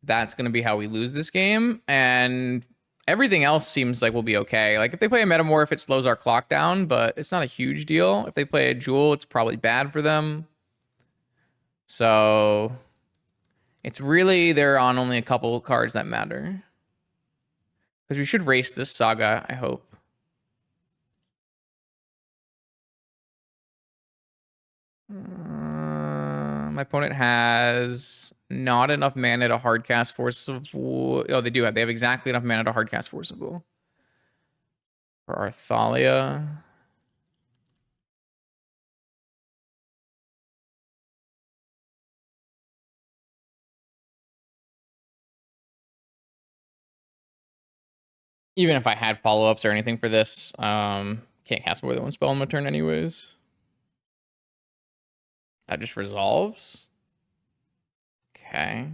that's going to be how we lose this game. And everything else seems like we'll be okay. Like if they play a Metamorph, it slows our clock down, but it's not a huge deal. If they play a Jewel, it's probably bad for them. So it's really, they're on only a couple cards that matter. Because we should race this Saga, I hope. My opponent has not enough mana to hardcast Force of Will. Oh, they do have. They have exactly enough mana to hardcast Force of Will. For our Thalia. Even if I had follow-ups or anything for this, can't cast more than 1 spell in my turn anyways. That just resolves. Okay.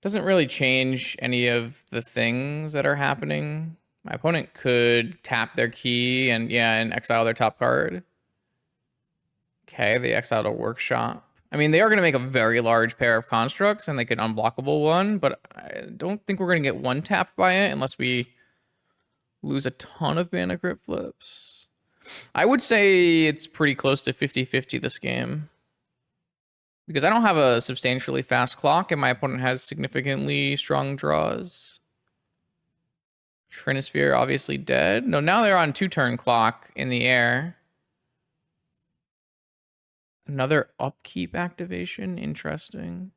Doesn't really change any of the things that are happening. My opponent could tap their key and exile their top card. Okay, they exiled a Workshop I mean, they are going to make a very large pair of constructs, and they could unblockable one, but I don't think we're going to get one tapped by it unless we lose a ton of mana crypt flips. I would say it's pretty close to 50-50 this game. Because I don't have a substantially fast clock, and my opponent has significantly strong draws. Trinisphere obviously dead. No, now they're on 2-turn clock in the air. Another upkeep activation. Interesting.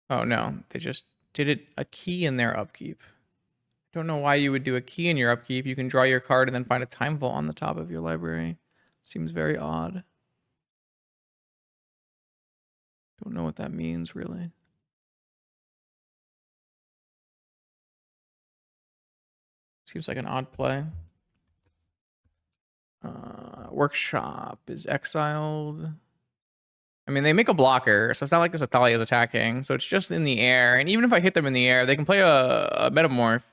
Oh no, they just did it a key in their upkeep. Don't know why you would do a key in your upkeep. You can draw your card and then find a time vault on the top of your library. Seems very odd. Don't know what that means, really. Seems like an odd play. Workshop is exiled. I mean, they make a blocker, so it's not like this Athalia is attacking. So it's just in the air. And even if I hit them in the air, they can play a Metamorph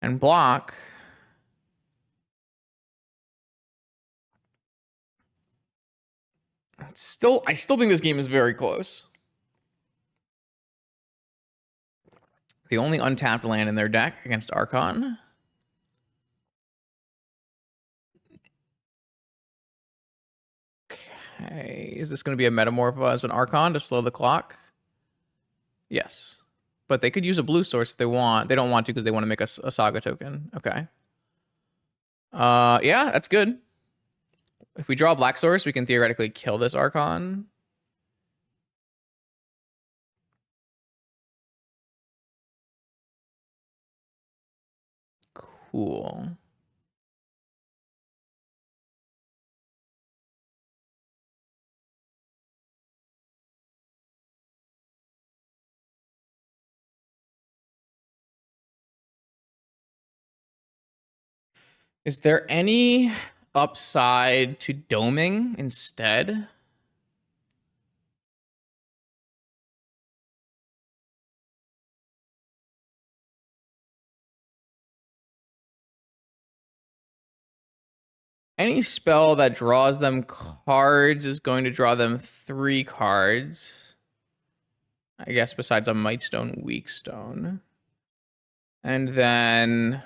and block. I still think this game is very close. The only untapped land in their deck against Archon. Okay, is this going to be a Metamorph as an Archon to slow the clock? Yes. But they could use a blue source if they want. They don't want to because they want to make a Saga token. Okay. Yeah, that's good. If we draw a black source, we can theoretically kill this Archon. Cool. Is there any upside to doming instead? Any spell that draws them cards is going to draw them 3 cards. I guess besides a Mightstone, Weakstone. And then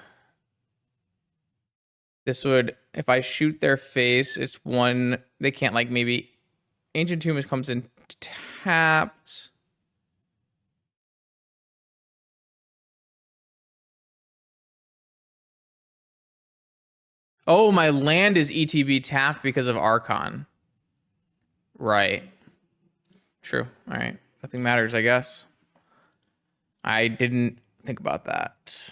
this would, if I shoot their face, it's 1. They can't, like, maybe Ancient Tomb comes in tapped. Oh, my land is ETB tapped because of Archon. Right. True. All right. Nothing matters, I guess. I didn't think about that.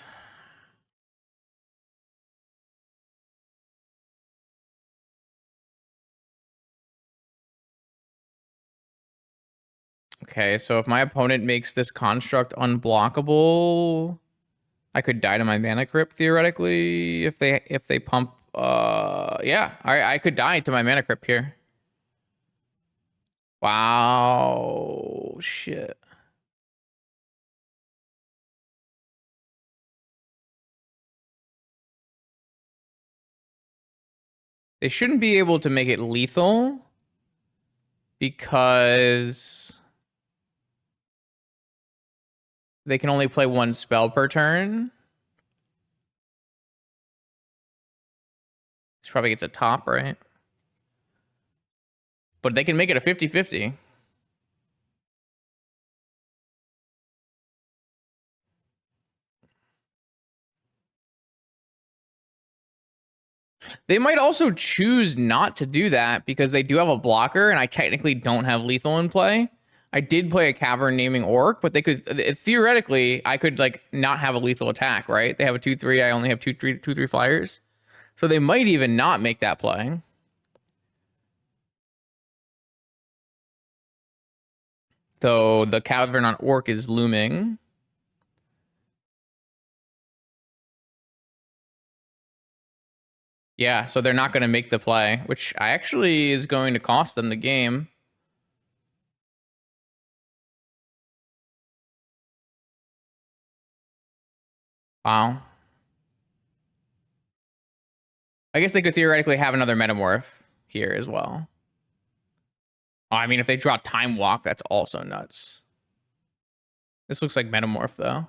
Okay, so if my opponent makes this construct unblockable, I could die to my mana crypt theoretically if they pump yeah, I could die to my mana crypt here. Wow, shit. They shouldn't be able to make it lethal because they can only play 1 spell per turn. This probably gets a top, right? But they can make it a 50-50. They might also choose not to do that because they do have a blocker, and I technically don't have lethal in play. I did play a Cavern naming Orc, but they could theoretically I could like not have a lethal attack, right? They have a 2/3. I only have 2/3 flyers, so they might even not make that play. Though the Cavern on Orc is looming. Yeah, so they're not going to make the play, which I actually is going to cost them the game. Wow. I guess they could theoretically have another Metamorph. here as well. Oh, I mean, if they draw Time Walk, that's also nuts. This looks like Metamorph, though.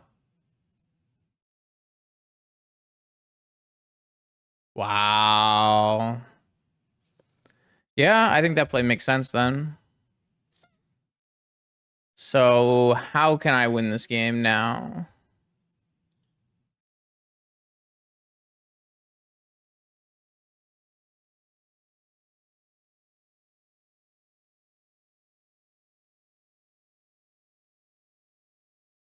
Wow. Yeah, I think that play makes sense then. So how can I win this game now?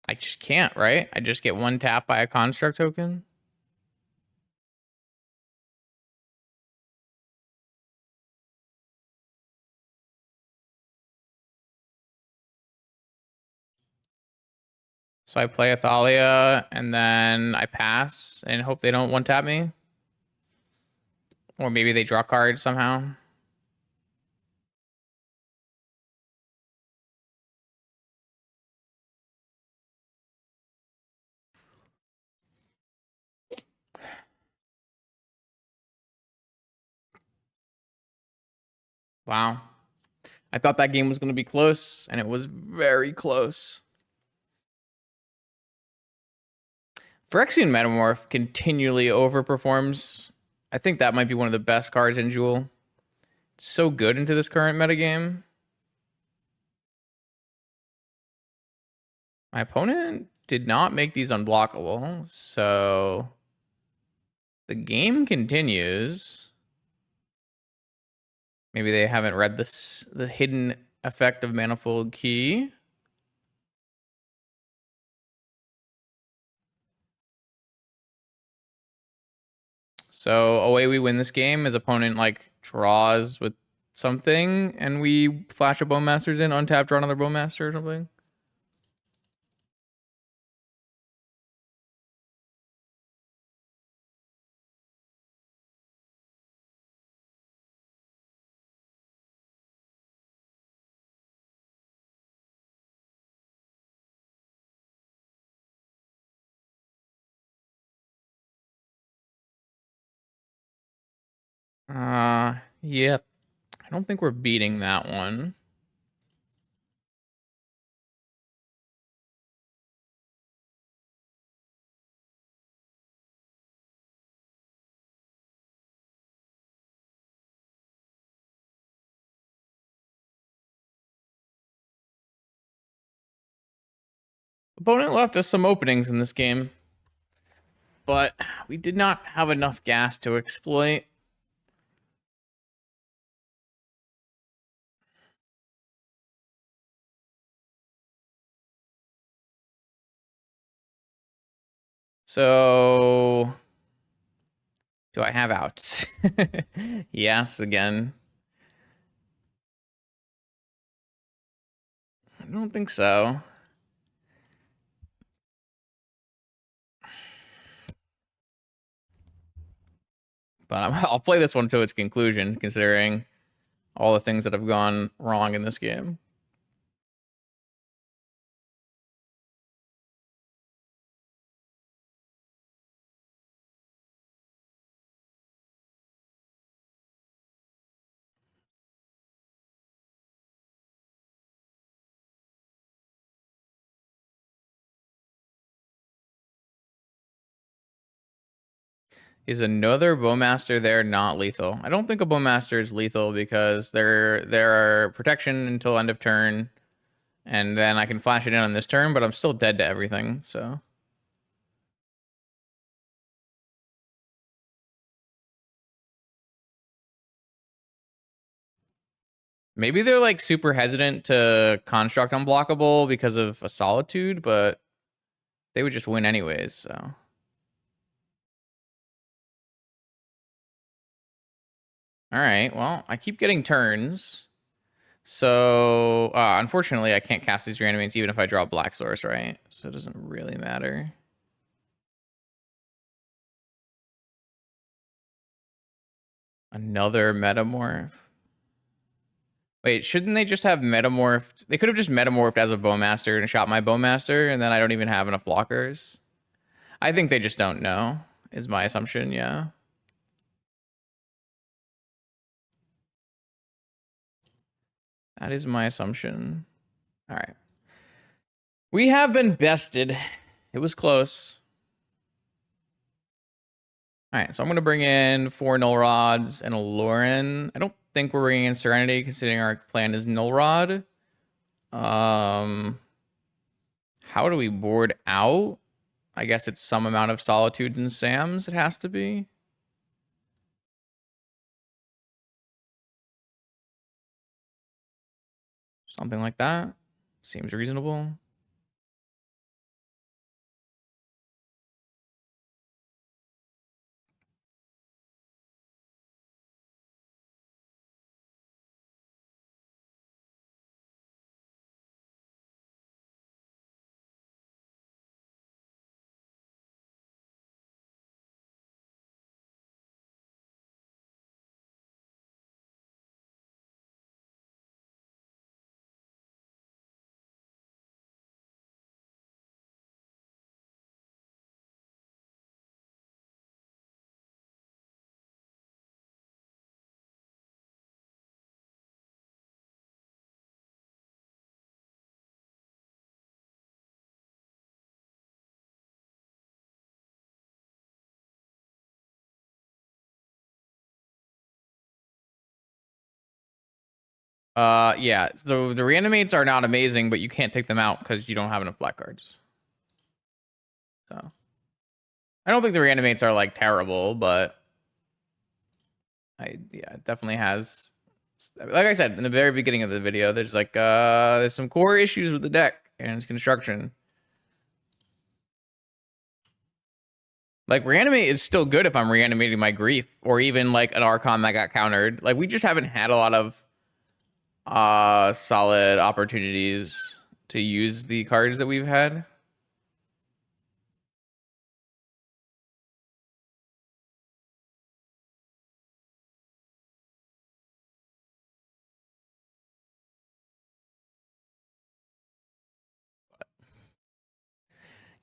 I just can't, right? I just get one tap by a construct token. So I play Athalia and then I pass and hope they don't one tap me. Or maybe they draw cards somehow. Wow. I thought that game was going to be close, and it was very close. Phyrexian Metamorph continually overperforms. I think that might be one of the best cards in Jewel. It's so good into this current metagame. My opponent did not make these unblockable, so the game continues. Maybe they haven't read the hidden effect of Manifold Key. So away we win this game. His opponent like draws with something, and we flash a Bowmasters in, untap, draw another Bowmaster or something. Yeah. I don't think we're beating that one. Opponent left us some openings in this game, but we did not have enough gas to exploit. So, do I have outs? Yes, again. I don't think so. But I'll play this one to its conclusion, considering all the things that have gone wrong in this game. Is another Bowmaster there not lethal? I don't think a Bowmaster is lethal because there are protection until end of turn, and then I can flash it in on this turn, but I'm still dead to everything, so. Maybe they're like super hesitant to construct unblockable because of a solitude, but they would just win anyways, so. All right, well, I keep getting turns. So, unfortunately, I can't cast these reanimates even if I draw Black Source, right? So it doesn't really matter. Another Metamorph. Wait, shouldn't they just have Metamorphed? They could have just Metamorphed as a Bowmaster and shot my Bowmaster, and then I don't even have enough blockers. I think they just don't know, is my assumption, yeah. That is my assumption. All right. We have been bested. It was close. All right, so I'm going to bring in 4 Null Rods and a Lauren. I don't think we're bringing in Serenity, considering our plan is Null Rod. How do we board out? I guess it's some amount of Solitude and Sam's, it has to be. Something like that. Seems reasonable. Yeah, so the reanimates are not amazing, but you can't take them out because you don't have enough black cards. So I don't think the reanimates are like terrible, but yeah, it definitely has, like I said in the very beginning of the video, there's like there's some core issues with the deck and its construction. Like reanimate is still good if I'm reanimating my grief, or even like an Archon that got countered. Like we just haven't had a lot of solid opportunities to use the cards that we've had.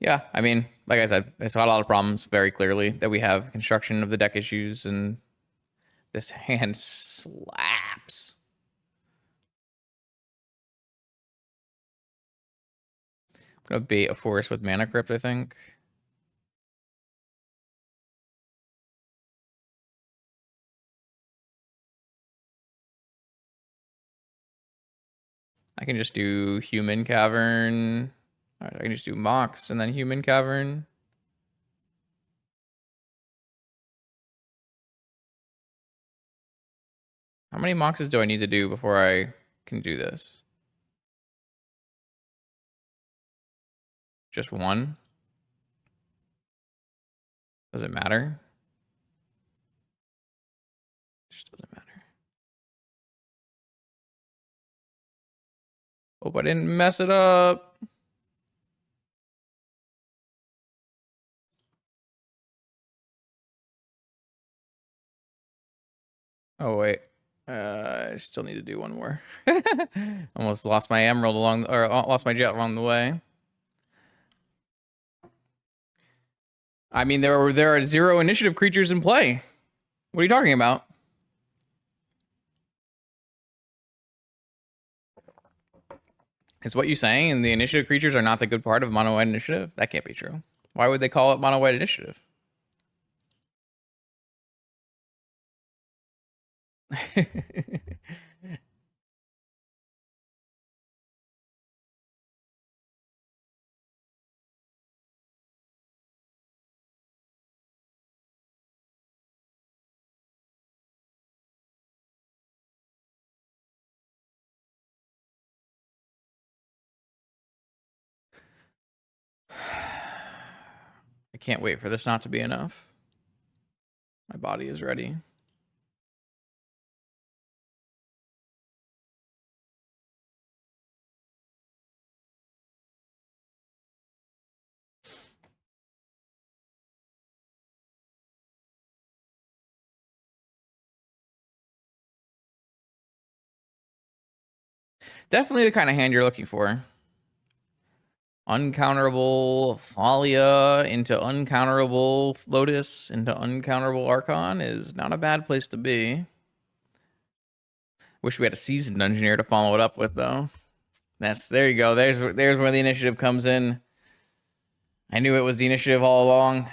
Yeah, I mean, like I said, I saw a lot of problems very clearly that we have construction of the deck issues, and this hand slaps. I'm gonna bait a forest with Mana Crypt, I think. I can just do Human Cavern. All right, I can just do Mox and then Human Cavern. How many Moxes do I need to do before I can do this? Just one? Does it matter? Just doesn't matter. Hope I didn't mess it up. Oh wait, I still need to do one more. Almost lost my emerald along, or lost my jet along the way. I mean, there are 0 initiative creatures in play. What are you talking about? Is what you saying? And the initiative creatures are not the good part of mono white initiative? That can't be true. Why would they call it mono white initiative? I can't wait for this not to be enough. My body is ready. Definitely the kind of hand you're looking for. Uncounterable Thalia into uncounterable Lotus into uncounterable Archon is not a bad place to be. Wish we had a seasoned engineer to follow it up with, though. There you go. There's where the initiative comes in. I knew it was the initiative all along.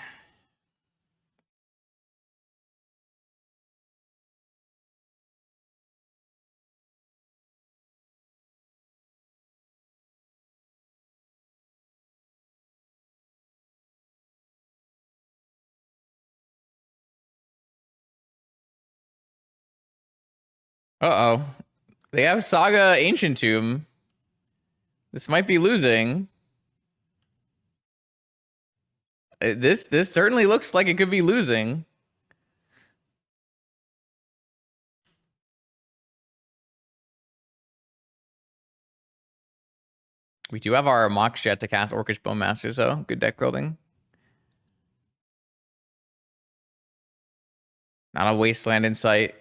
Uh-oh. They have Saga Ancient Tomb. This might be losing. This certainly looks like it could be losing. We do have our Mox Jet to cast Orcish Bowmaster, so good deck building. Not a Wasteland Insight.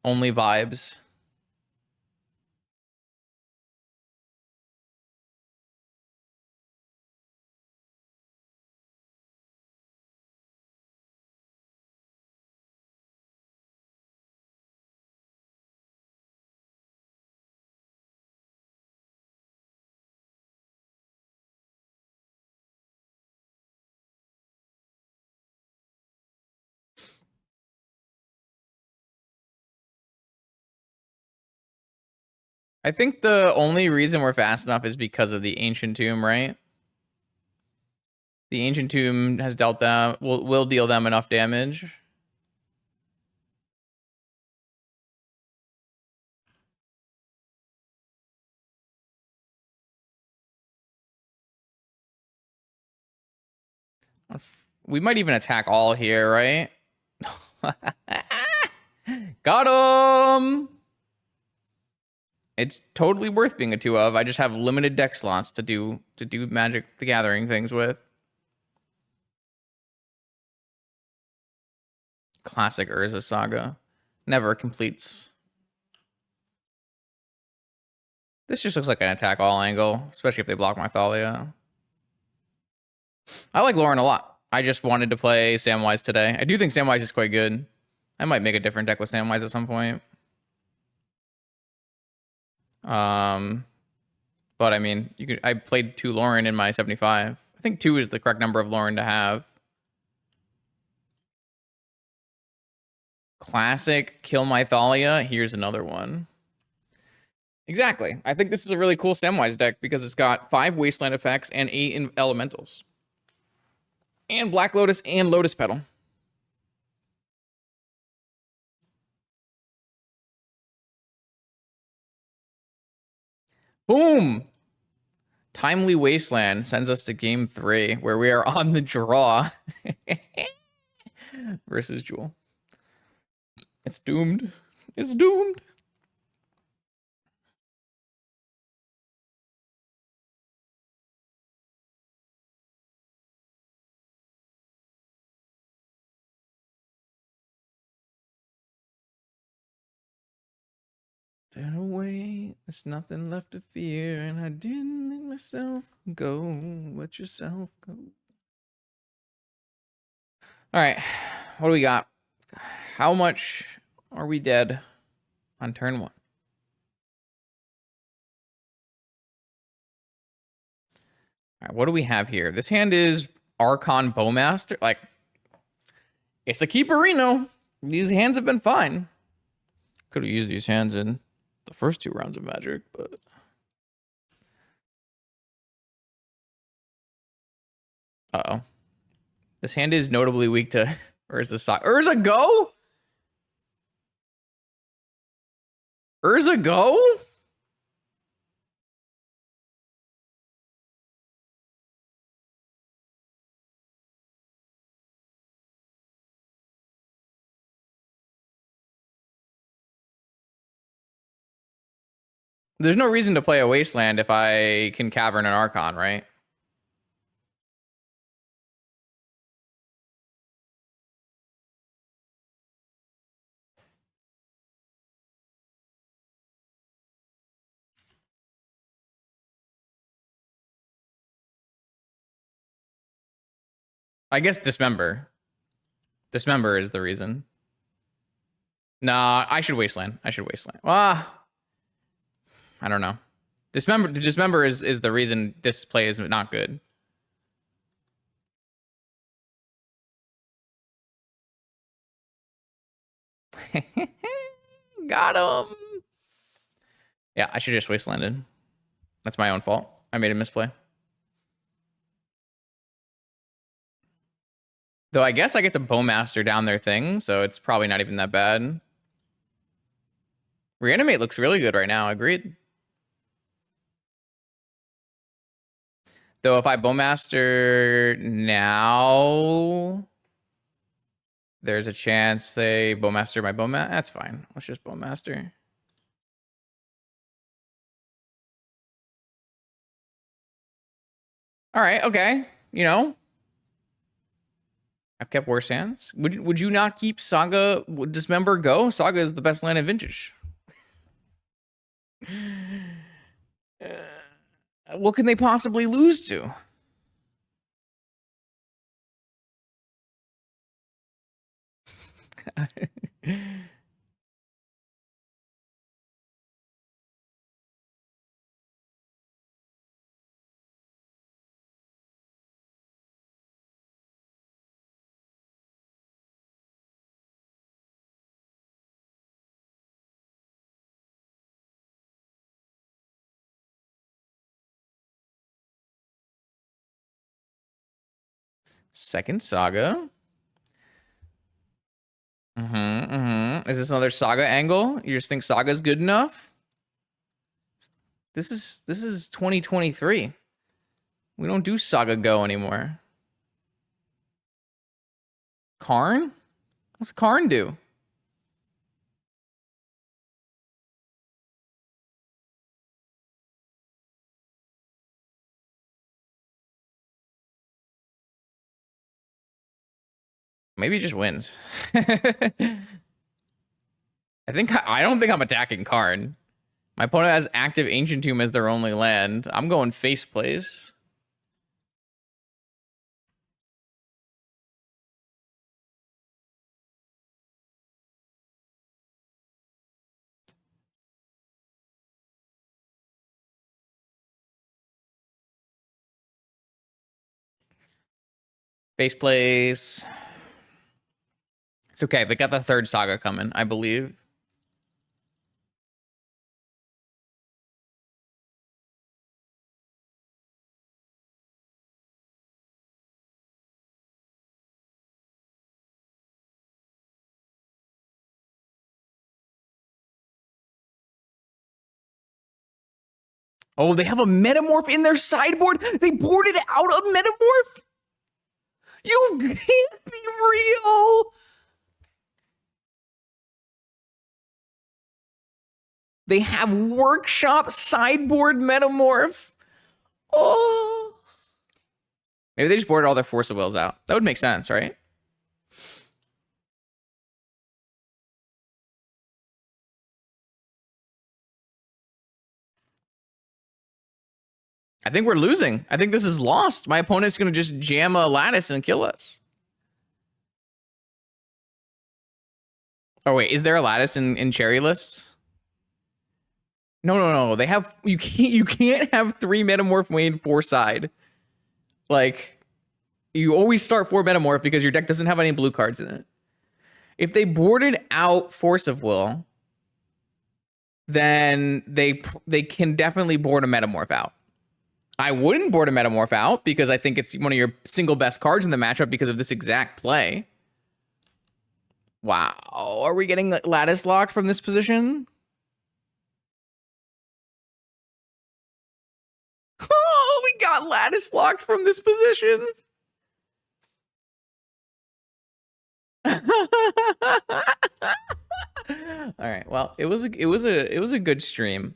Only vibes. I think the only reason we're fast enough is because of the Ancient Tomb, right? The Ancient Tomb has dealt them, will deal them enough damage. We might even attack all here, right? Got him! It's totally worth being a 2 of. I just have limited deck slots to do Magic the Gathering things with. Classic Urza Saga. Never completes. This just looks like an attack all angle, especially if they block my Thalia. I like Lauren a lot. I just wanted to play Samwise today. I do think Samwise is quite good. I might make a different deck with Samwise at some point. But I mean, I played 2 Lauren in my 75. I think 2 is the correct number of Lauren to have. Classic Kill My Thalia. Here's another one. Exactly. I think this is a really cool Samwise deck because it's got 5 Wasteland effects and 8 elementals. And Black Lotus and Lotus Petal. Boom! Timely Wasteland sends us to game 3, where we are on the draw versus Jewel. It's doomed. It's doomed. Turn away, there's nothing left to fear, and I didn't let myself go. Let yourself go. All right, what do we got? How much are we dead on turn 1? All right, what do we have here? This hand is Archon Bowmaster. Like, it's a Keeperino. These hands have been fine. Could have used these hands in the first 2 rounds of Magic, but... Uh-oh. This hand is notably weak to Urza Saga. Urza go? Urza go? There's no reason to play a Wasteland if I can Cavern an Archon, right? I guess Dismember. Dismember is the reason. Nah, I should Wasteland. I should Wasteland. Ah. I don't know. Dismember is the reason this play is not good. Got him. Yeah, I should just wastelanded. That's my own fault. I made a misplay. Though I guess I get to Bowmaster down their thing, so it's probably not even that bad. Reanimate looks really good right now. Agreed. Though if I Bowmaster now, there's a chance they Bowmaster my Bowmaster. That's fine. Let's just Bowmaster. All right. Okay. You know, I've kept worse hands. Would you not keep Saga? Would Dismember go? Saga is the best land in Vintage. What can they possibly lose to? Second Saga. Is this another Saga angle? You just think Saga's good enough? This is 2023. We don't do Saga Go anymore. Karn? What's Karn do? Maybe he just wins. I don't think I'm attacking Karn. My opponent has active Ancient Tomb as their only land. I'm going face place. Face place. It's okay. They got the third Saga coming, I believe. Oh, they have a Metamorph in their sideboard? They boarded out a Metamorph? You can't be real! They have Workshop sideboard Metamorph? Oh. Maybe they just boarded all their Force of Wills out. That would make sense, right? I think we're losing. I think this is lost. My opponent's going to just jam a Lattice and kill us. Oh, wait. Is there a Lattice in cherry lists? No. They have... You can't have 3 Metamorph Wayne 4 side. Like, you always start 4 Metamorph because your deck doesn't have any blue cards in it. If they boarded out Force of Will, then they can definitely board a Metamorph out. I wouldn't board a Metamorph out because I think it's one of your single best cards in the matchup because of this exact play. Wow. Are we getting Lattice locked from this position? Oh, we got Lattice locked from this position. All right. Well, it was a good stream.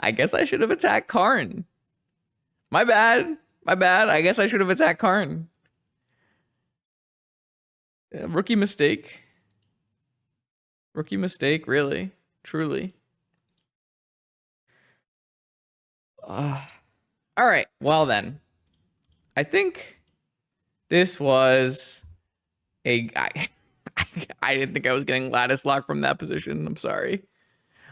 I guess I should have attacked Karn. My bad. I guess I should have attacked Karn. Rookie mistake. Rookie mistake, really. Truly. All right. Well then. I think This was a I, I didn't think I was getting lattice lock from that position. I'm sorry.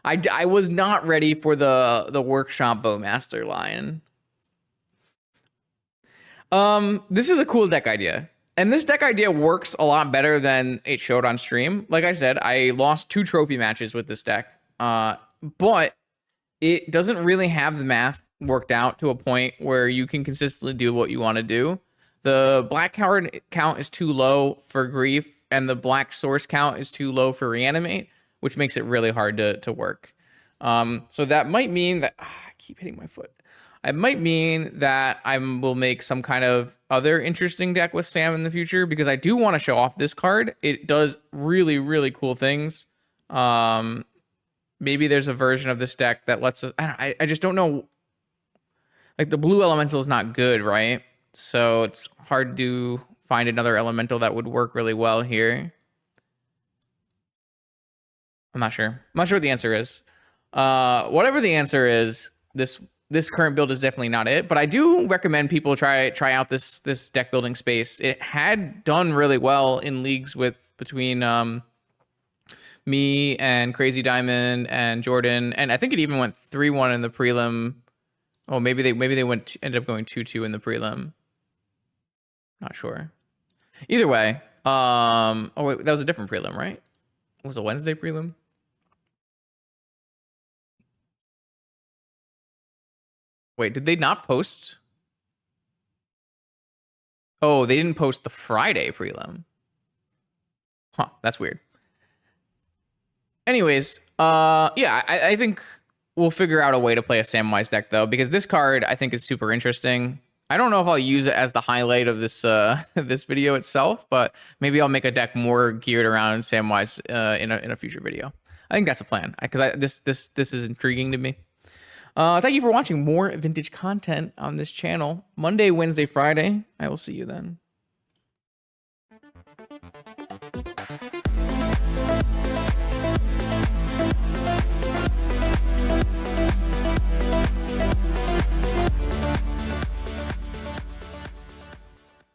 I was not ready for the workshop bowmaster line. This is a cool deck idea. And this deck idea works a lot better than it showed on stream. Like I said, I lost 2 trophy matches with this deck. But it doesn't really have the math worked out to a point where you can consistently do what you want to do. The black card count is too low for grief, and the black source count is too low for reanimate, which makes it really hard to work. So that might mean that I keep hitting my foot. It might mean that I will make some kind of other interesting deck with Sam in the future, because I do want to show off this card. It does really, really cool things. Maybe there's a version of this deck that lets us. I just don't know. Like, the blue elemental is not good, right? So it's hard to find another elemental that would work really well here. I'm not sure. I'm not sure what the answer is. Whatever the answer is, this current build is definitely not it. But I do recommend people try out this deck building space. It had done really well in leagues between me and Crazy Diamond and Jordan, and I think it even went 3-1 in the prelim. Oh, maybe they ended up going 2-2 in the prelim. Not sure. Either way, oh wait, that was a different prelim, right? It was a Wednesday prelim. Wait, did they not post? Oh, they didn't post the Friday prelim. Huh, that's weird. Anyways, yeah, I think we'll figure out a way to play a Samwise deck, though, because this card I think is super interesting. I don't know if I'll use it as the highlight of this this video itself, but maybe I'll make a deck more geared around Samwise in a future video. I think that's a plan, because this is intriguing to me. Thank you for watching more vintage content on this channel. Monday, Wednesday, Friday. I will see you then.